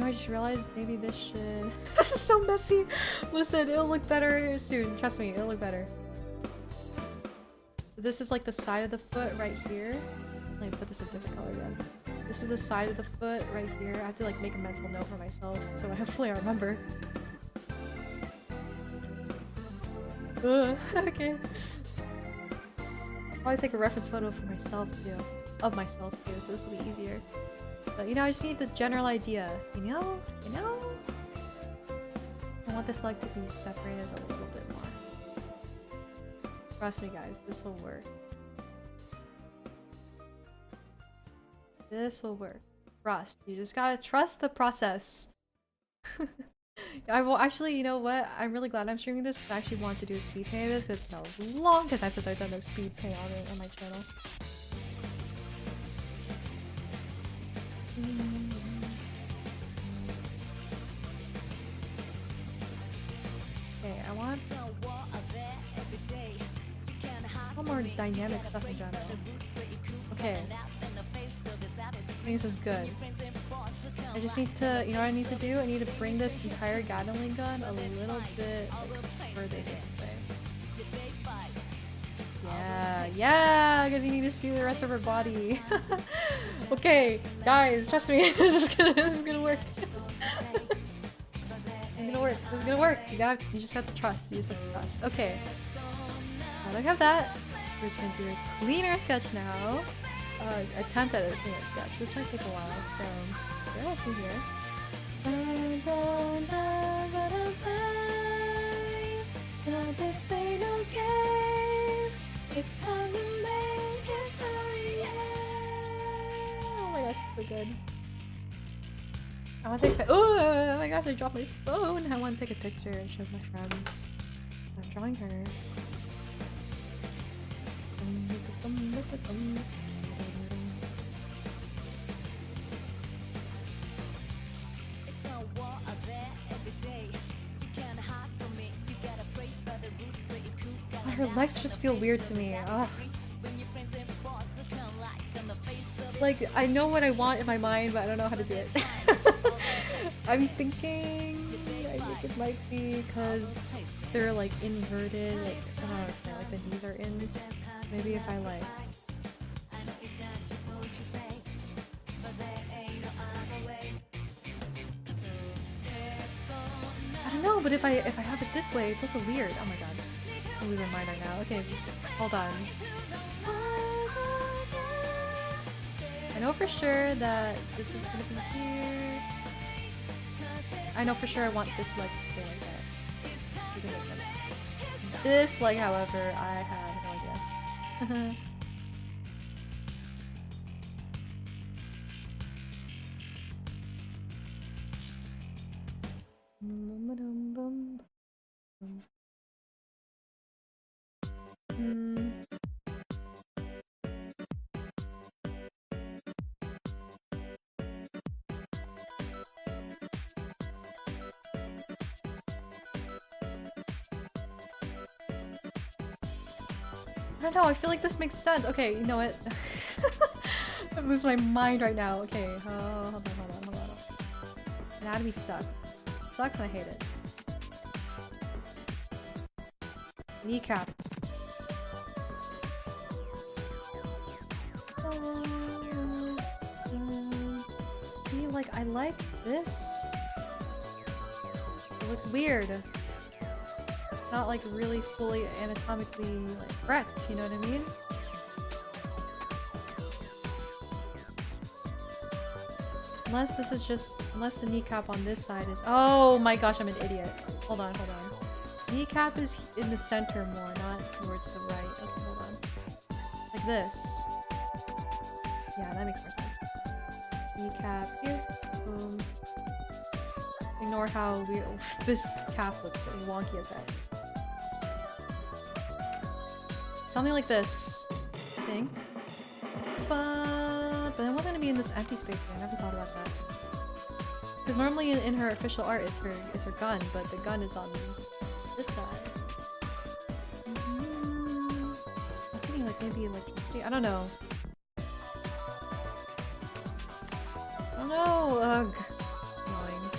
know, I just realized maybe this should... This is so messy! Listen, it'll look better soon. Trust me, it'll look better. This is like the side of the foot right here. Let me put this in a different color again. This is the side of the foot right here. I have to like make a mental note for myself, so hopefully I remember. Okay. I'll probably take a reference photo for myself too. Of myself too, so this will be easier. But you know, I just need the general idea. You know? I want this leg to be separated a little bit more. Trust me guys, this will work. This will work. Trust. You just gotta trust the process. I will actually, you know what? I'm really glad I'm streaming this because I actually want to do a speed paint of this because it's been a long time since I've done a speed paint on it on my channel. Okay, I want some more dynamic stuff in general. Okay. I think this is good. I just need to, you know what I need to do? I need to bring this entire Gatling gun a little bit like, further this way. Yeah, yeah, because you need to see the rest of her body. Okay, guys, trust me, this is gonna work. It's gonna work. This is gonna work. You just have to trust. You just have to trust. Okay. Now that I have that, we're just gonna do a cleaner sketch now. Attempt at a cleaner sketch. This might take a while, so bear with me here. This ain't no game. It's time to make history. Oh my gosh, so good. I want to take oh my gosh, I dropped my phone. I want to take a picture and show my friends. I'm drawing her. Her legs just feel weird to me. Ugh. Like, I know what I want in my mind, but I don't know how to do it. I'm thinking I think it might be because they're like inverted, like I don't know how to say, like the knees are in. Maybe if I like I don't know, but if I have it this way, it's also weird. Oh my god. I'm losing my mind right now. Okay, hold on. I know for sure that this is gonna be here. I know for sure I want this leg to stay like that. This leg, however, I have no idea. I don't know, I feel like this makes sense. Okay, you know what? I'm losing my mind right now. Okay, hold on. Anatomy sucks. It sucks and I hate it. Kneecap. See, like, I like this. It looks weird. Not like really fully anatomically like correct, you know what I mean? Unless this is just, unless the kneecap on this side is, oh my gosh, I'm an idiot. Hold on. Kneecap is in the center more, not towards the right. Okay, hold on. Like this. Yeah, that makes more sense. Kneecap here, boom. Ignore how weird this calf looks wonky as heck. Something like this, I think. But then what's gonna be in this empty space here? I never thought about that. Because normally in her official art, it's her gun, but the gun is on this side. I was thinking like maybe electricity. I don't know. Oh no! Ugh. Annoying.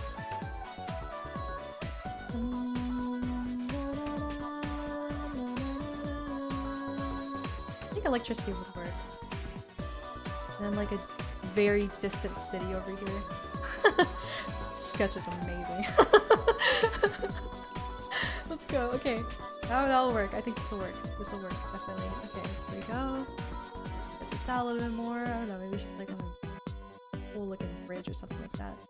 I think electricity would work. And then like a very distant city over here. Sketch is amazing. Let's go. Okay. That'll work. I think this will work. This will work, definitely. Okay, there we go. Sketch this out a little bit more. I don't know, maybe she's like on a cool looking bridge or something like that.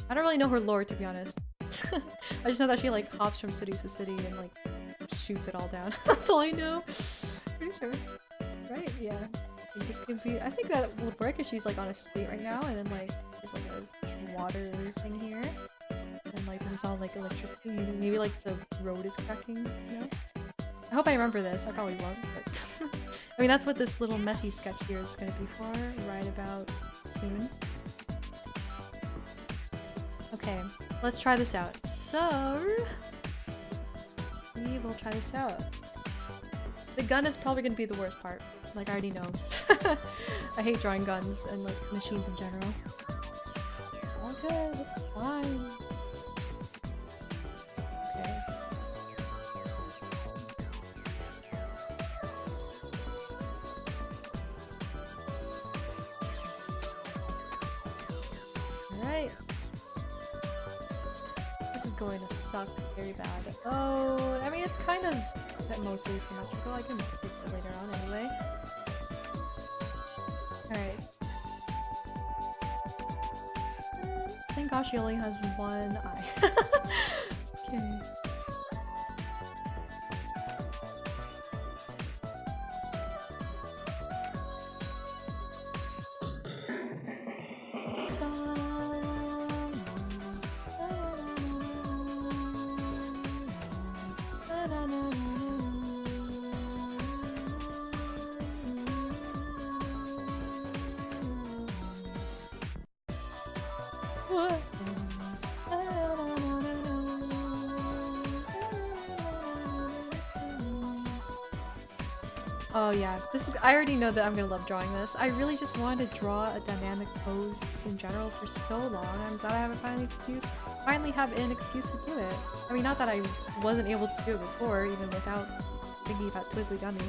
I don't really know her lore, to be honest. I just know that she like hops from city to city and like shoots it all down. That's all I know. Pretty sure. Right? Yeah. This could be. I think that would work if she's like on a street right now, and then like there's like a water thing here, and like this is all like electricity. Maybe like the road is cracking. You know? I hope I remember this. I probably won't, but I mean that's what this little messy sketch here is gonna be for right about soon. Okay, let's try this out. So we will try this out. The gun is probably gonna be the worst part. Like I already know. I hate drawing guns and like machines in general. It's all good, it's fine. Okay. is going to suck very bad. Oh, I mean, it's kind of mostly symmetrical. I can fix it later on anyway. Alright. Thank gosh he only has one eye. Okay. Oh yeah, this is— I already know that I'm gonna love drawing this. I really just wanted to draw a dynamic pose in general for so long. I'm glad I have finally have an excuse to do it. I mean, not that I wasn't able to do it before, even without thinking about twizzly gummy,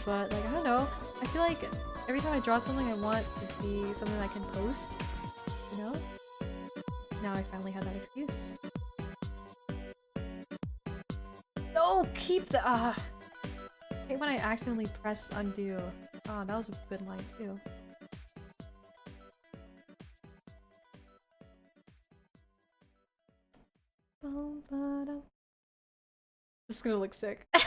but like, I don't know. I feel like every time I draw something I want to be something I can post, you know? Now I finally have that excuse. No! Keep the— I hate when I accidentally press undo. Oh, that was a good line too. This is gonna look sick. I'm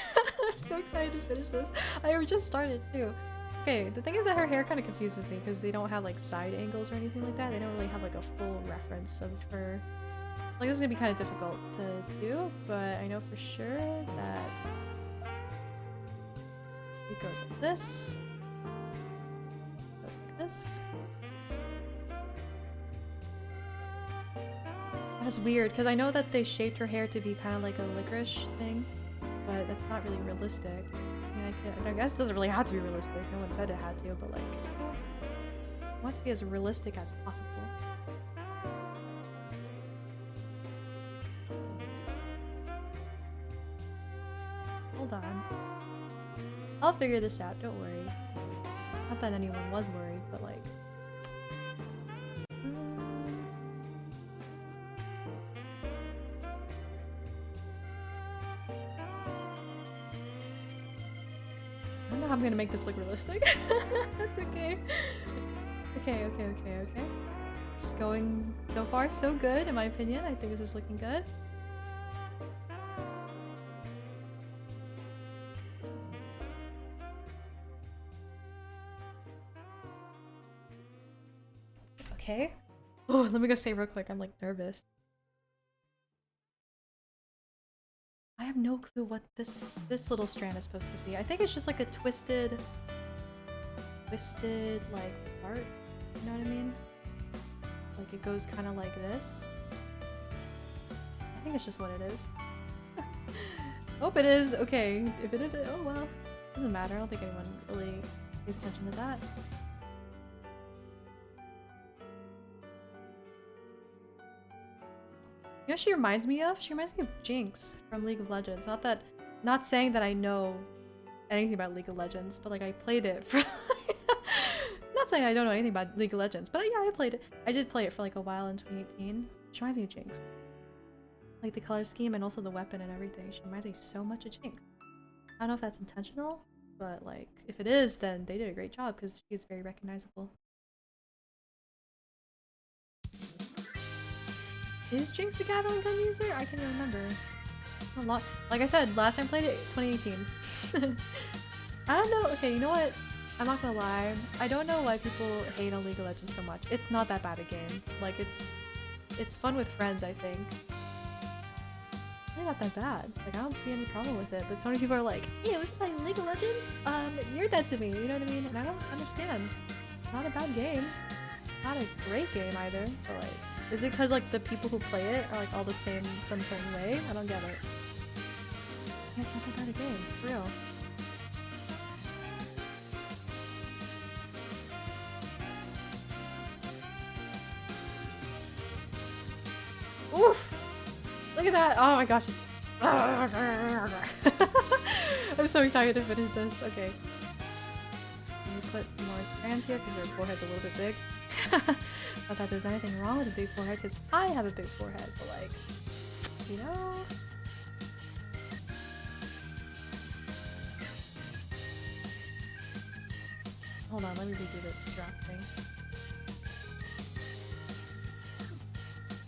so excited to finish this. I just started too. Okay, the thing is that her hair kind of confuses me because they don't have like side angles or anything like that. They don't really have like a full reference of her. Like, this is gonna be kind of difficult to do, but I know for sure that it goes like this. Goes like this. That's weird because I know that they shaped her hair to be kind of like a licorice thing, but that's not really realistic. I mean, I guess it doesn't really have to be realistic. No one said it had to, but like, I want it to be as realistic as possible. Hold on. I'll figure this out, don't worry. Not that anyone was worried, but like... I don't know how I'm gonna make this look realistic. That's okay. Okay. It's going so far so good, in my opinion. I think this is looking good. Okay. Oh, let me go say real quick. I'm like nervous. I have no clue what this little strand is supposed to be. I think it's just like a twisted like part. You know what I mean? Like it goes kind of like this. I think it's just what it is. Hope it is. Okay. If it isn't, oh well. Doesn't matter. I don't think anyone really pays attention to that. You know what she reminds me of? She reminds me of Jinx from League of Legends. Not saying that I know anything about League of Legends, but like I played it for not saying I don't know anything about League of Legends, but yeah, I played it. I did play it for like a while in 2018. She reminds me of Jinx. Like the color scheme and also the weapon and everything. She reminds me so much of Jinx. I don't know if that's intentional, but like if it is, then they did a great job because she's very recognizable. Is Jinx a Gatling gun user? I can't remember. A lot. Like I said, last time I played it, 2018. I don't know. Okay, you know what? I'm not gonna lie. I don't know why people hate on League of Legends so much. It's not that bad a game. Like it's fun with friends, I think. It's really not that bad. Like I don't see any problem with it. But so many people are like, "Hey, we play League of Legends? You're dead to me." You know what I mean? And I don't understand. It's not a bad game. Not a great game either. But like. Is it because like the people who play it are like all the same some certain way? I don't get it. Yeah, it's not that bad a game, for real. Oof! Look at that! Oh my gosh, it's... I'm so excited to finish this. Okay. Let me put some more strands here because her forehead's a little bit big. Not that there's anything wrong with a big forehead, because I have a big forehead, but like, You know? Hold on, let me redo this strap thing.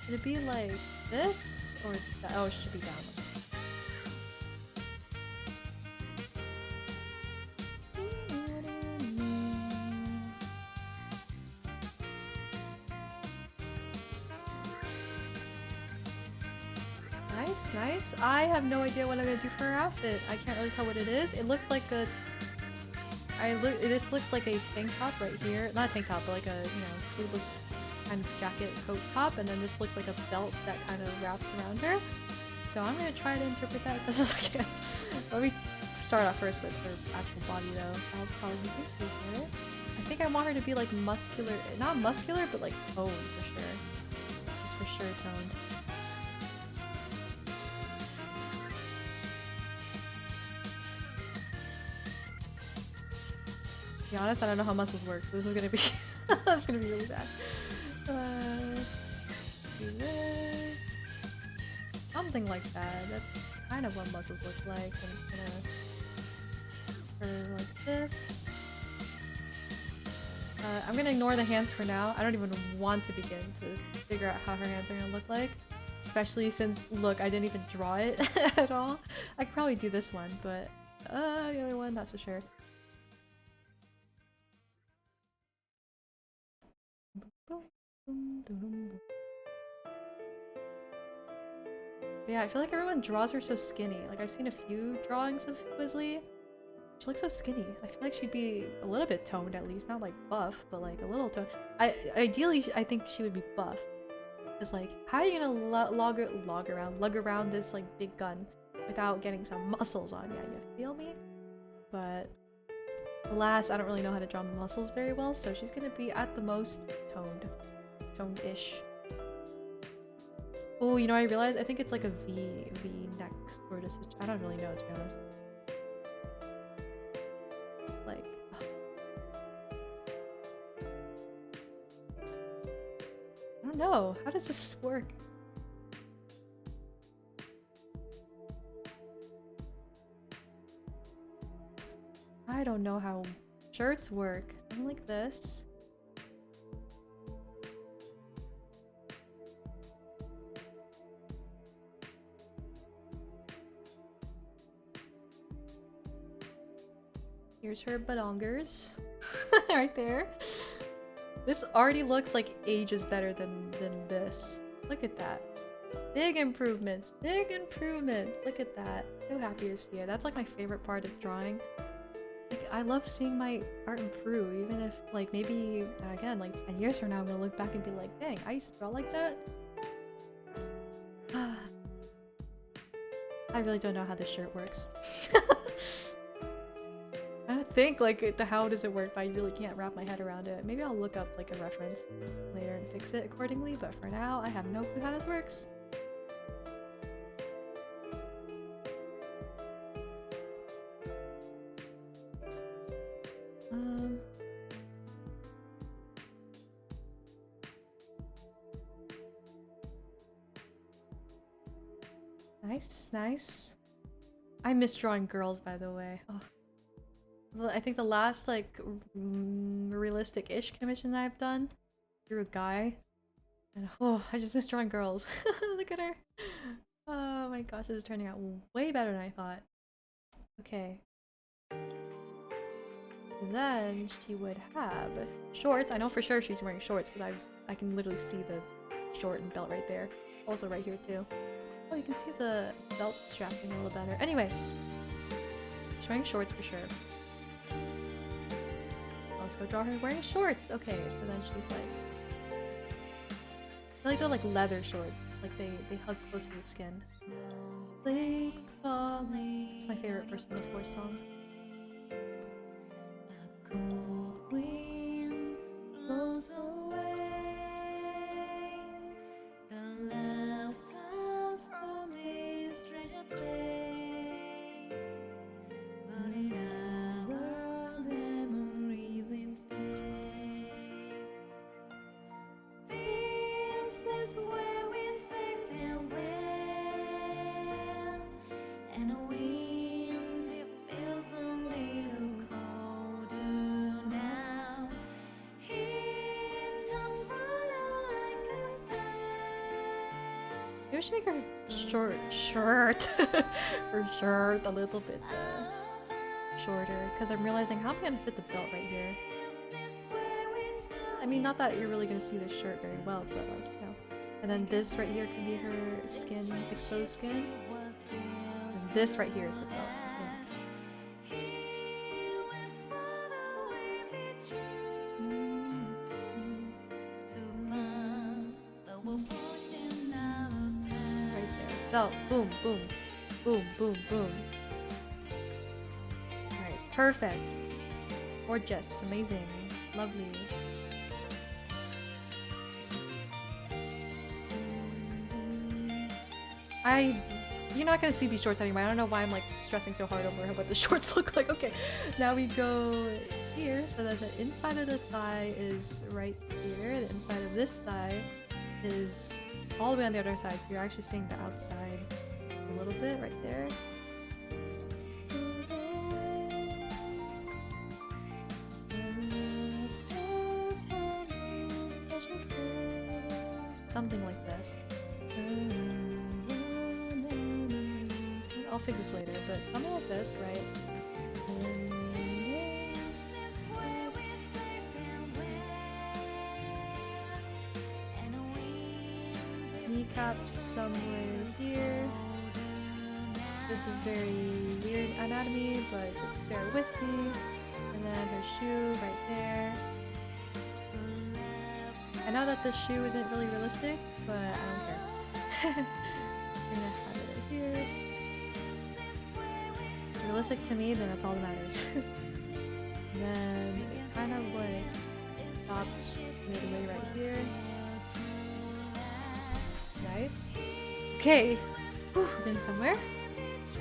Should it be like this or that? Oh, it should be down. Nice, nice. I have no idea what I'm gonna do for her outfit. I can't really tell what it is. It looks like a this looks like a tank top right here. Not a tank top, but like a, you know, sleeveless kind of jacket coat top, and then this looks like a belt that kind of wraps around her. So I'm gonna try to interpret that as best as I can. Let me start off first with her actual body though. I'll probably be this with it. I think I want her to be like muscular, not muscular, but like toned for sure. Just for sure toned. To be honest, I don't know how muscles work, so this is gonna be that's gonna be really bad. Do this. Something like that. That's kind of what muscles look like. And it's gonna like this. I'm gonna ignore the hands for now. I don't even want to begin to figure out how her hands are gonna look like. Especially since, look, I didn't even draw it at all. I could probably do this one, but the other one, not so sure. But yeah, I feel like everyone draws her so skinny. Like, I've seen a few drawings of Twizzly. She looks so skinny. I feel like she'd be a little bit toned at least. Not like buff, but like a little toned. Ideally, I think she would be buff. Because like, how are you gonna lug around this like big gun without getting some muscles on ya, you feel me? But alas, I don't really know how to draw muscles very well, so she's gonna be at the most toned-ish. Oh, you know, I realized I think it's like a V neck sort of situation. I don't really know, to be honest. Like, I don't know. How does this work? I don't know how shirts work. Something like this. Here's her badongers. Right there. This already looks like ages better than this. Look at that. Big improvements. Big improvements. Look at that. So happy to see it. That's like my favorite part of drawing. Like, I love seeing my art improve, even if, like, maybe, again, like 10 years from now, I'm gonna look back and be like, dang, I used to draw like that? I really don't know how this shirt works. I think, like, how does it work, but I really can't wrap my head around it. Maybe I'll look up, like, a reference later and fix it accordingly, but for now, I have no clue how this works. Nice, nice. I miss drawing girls, by the way. Oh. I think the last, like, realistic-ish commission I've done drew a guy. And oh, I just miss drawing girls. Look at her. Oh my gosh, this is turning out way better than I thought. Okay. And then she would have shorts. I know for sure she's wearing shorts because I can literally see the short and belt right there. Also right here too. Oh, you can see the belt strapping a little better. Anyway, she's wearing shorts for sure. Let's go draw her wearing shorts. Okay, so then she's like, I feel like they're like leather shorts. Like they hug close to the skin. Flakes falling. It's my favorite Person of the Force song. A cold wind blows away the laughter from this treasure place, but in our memories it stays. This is where we say farewell. Maybe we should make her shirt her shirt a little bit shorter, because I'm realizing how am I gonna fit the belt right here? I mean, not that you're really gonna see the shirt very well, but like, you know. And then this right here could be her skin, exposed skin. And this right here is the belt. Right there. Belt. Boom, boom. Boom, boom, boom. Alright, perfect. Gorgeous. Amazing. Lovely. You're not gonna see these shorts anyway. I don't know why I'm like stressing so hard over what the shorts look like. Okay, now we go here so that the inside of the thigh is right here. The inside of this thigh is all the way on the other side. So you're actually seeing the outside a little bit right there. Something like this. I'll fix this later, but something like this, right? Kneecap somewhere here. This is very weird anatomy, but just bear with me. And then her shoe right there. I know that this shoe isn't really realistic, but I don't care. We're gonna have it right here. Realistic to me, then that's all that matters. And then it kind of like stops midway right here. Nice. Okay, whew, we're getting somewhere.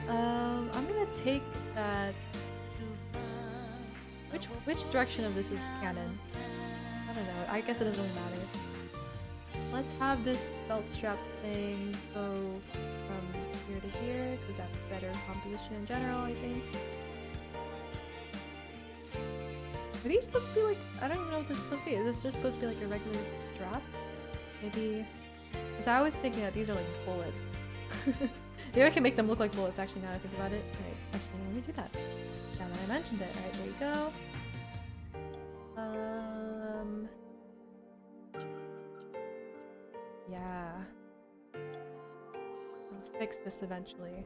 I'm gonna take that. Which direction of this is canon? I don't know. I guess it doesn't really matter. Let's have this belt strap thing go from here to here, because that's better composition in general, I think. Are these supposed to be like, I don't even know what this is supposed to be. Is this just supposed to be like a regular strap? Maybe, because I was thinking that these are like bullets. Maybe I can make them look like bullets actually now that I think about it. Right, actually let me do that. Now that I mentioned it. Alright, there you go. Yeah. I'll fix this eventually.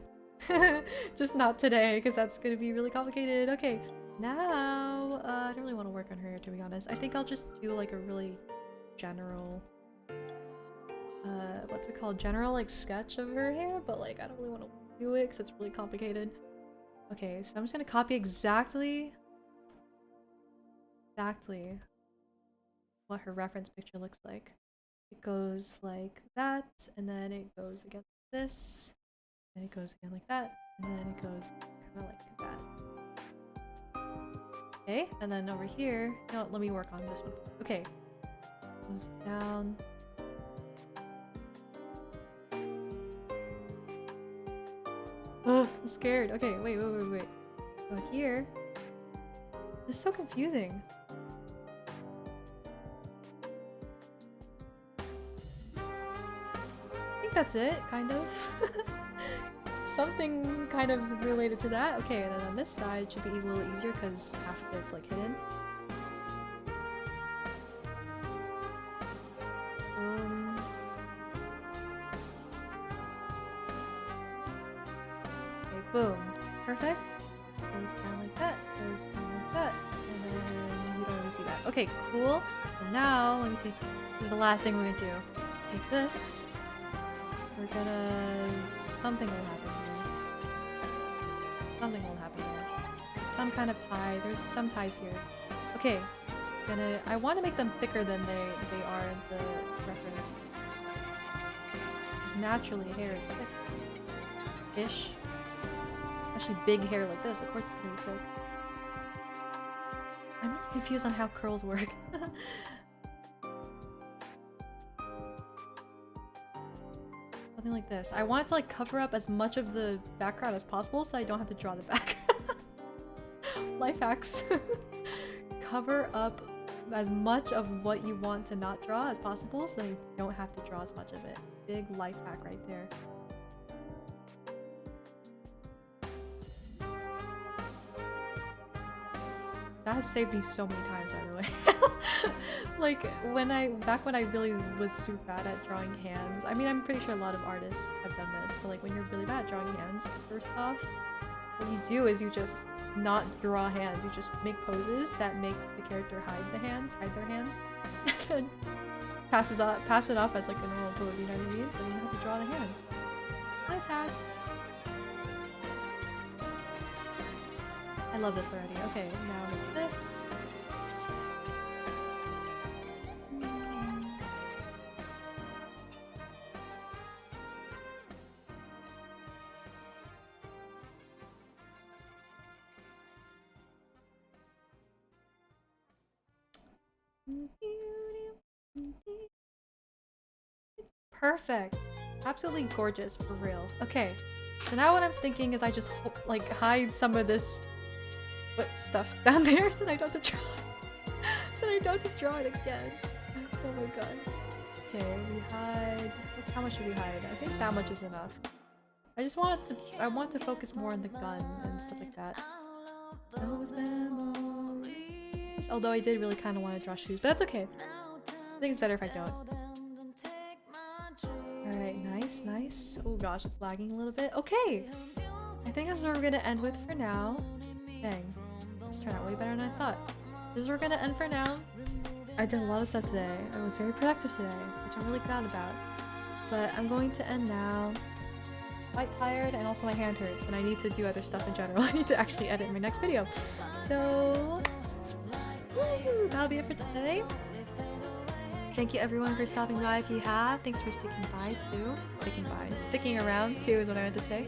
Just not today, because that's gonna be really complicated. Okay, now, I don't really want to work on her, to be honest. I think I'll just do like a really general, what's it called? General like sketch of her hair, but like I don't really want to do it because it's really complicated. Okay, so I'm just gonna copy exactly what her reference picture looks like. It goes like that, and then it goes again like this, and it goes again like that, and then it goes kind of like that. Okay, and then over here, no, let me work on this one. Okay, goes down. Oh, I'm scared. Okay, wait. Go here. This is so confusing. That's it, kind of. Something kind of related to that. Okay, and then on this side should be a little easier because half of it's like hidden. Okay, boom. Perfect. Goes down like that, goes down like that, and then you don't really see that. Okay, cool. And now, let me take, this is the last thing we're gonna do. Take this. We're gonna... something will happen here. Something will happen here. Some kind of tie. There's some ties here. Okay. I want to make them thicker than they are in the reference. Because naturally hair is thick-ish. Especially big hair like this. Of course it's gonna be thick. I'm really confused on how curls work. Something like this. I want it to like cover up as much of the background as possible so that I don't have to draw the back. Life hacks. Cover up as much of what you want to not draw as possible so you don't have to draw as much of it. Big life hack right there. That has saved me so many times, by the way. Like, back when I really was super bad at drawing hands. I mean, I'm pretty sure a lot of artists have done this, but like when you're really bad at drawing hands, first off, what you do is you just not draw hands. You just make poses that make the character hide their hands, and then pass it off as like a normal pose, you know what I mean? So you don't have to draw the hands. Life hack. I love this already. Okay, now with this. Perfect. Absolutely gorgeous, for real. Okay, so now what I'm thinking is I just like hide some of this foot stuff down there so I don't have to draw so I don't have to draw it again. Oh my god. Okay, we hide. How much should we hide? I think that much is enough. I want to focus more on the gun and stuff like that. Those memories. Although I did really kind of want to draw shoes, but that's okay. I think it's better if I don't. Alright, nice, nice. Oh gosh, it's lagging a little bit. Okay! I think this is where we're gonna end with for now. Dang. This turned out way better than I thought. This is where we're gonna end for now. I did a lot of stuff today. I was very productive today, which I'm really glad about. But I'm going to end now. Quite tired, and also my hand hurts, and I need to do other stuff in general. I need to actually edit my next video. So, that'll be it for today. Thank you everyone for stopping by if you have. Thanks for sticking by too. Sticking around too is what I meant to say.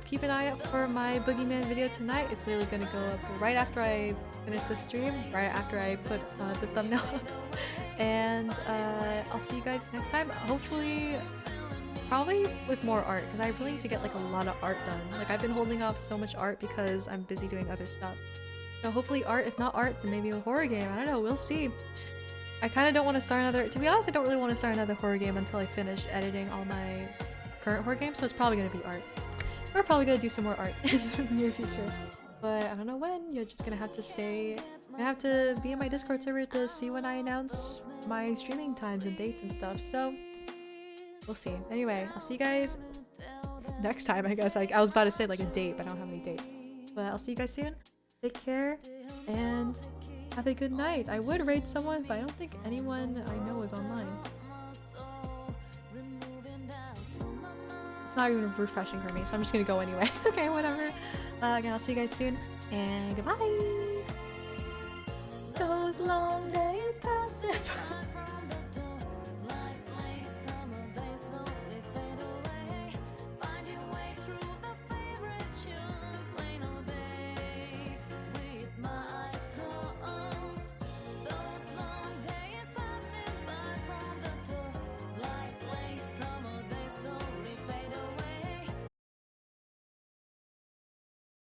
Keep an eye out for my boogeyman video tonight. It's literally gonna go up right after I finish the stream, right after I put the thumbnail up. And I'll see you guys next time. Hopefully, probably with more art, because I really need to get like a lot of art done. Like I've been holding off so much art because I'm busy doing other stuff. So hopefully art, if not art, then maybe a horror game. I don't know, we'll see. I kind of don't want to start another, to be honest, I don't really want to start another horror game until I finish editing all my current horror games, so it's probably going to be art. We're probably going to do some more art in the near future. But I don't know when, you're just going to have to stay, you're going to have to be in my Discord server to see when I announce my streaming times and dates and stuff, so we'll see. Anyway, I'll see you guys next time, I guess. I was about to say like a date, but I don't have any dates. But I'll see you guys soon. Take care, and have a good night. I would raid someone, but I don't think anyone I know is online. It's not even refreshing for me, so I'm just gonna go anyway. Okay, whatever. Again, I'll see you guys soon, and goodbye! Those long days pass.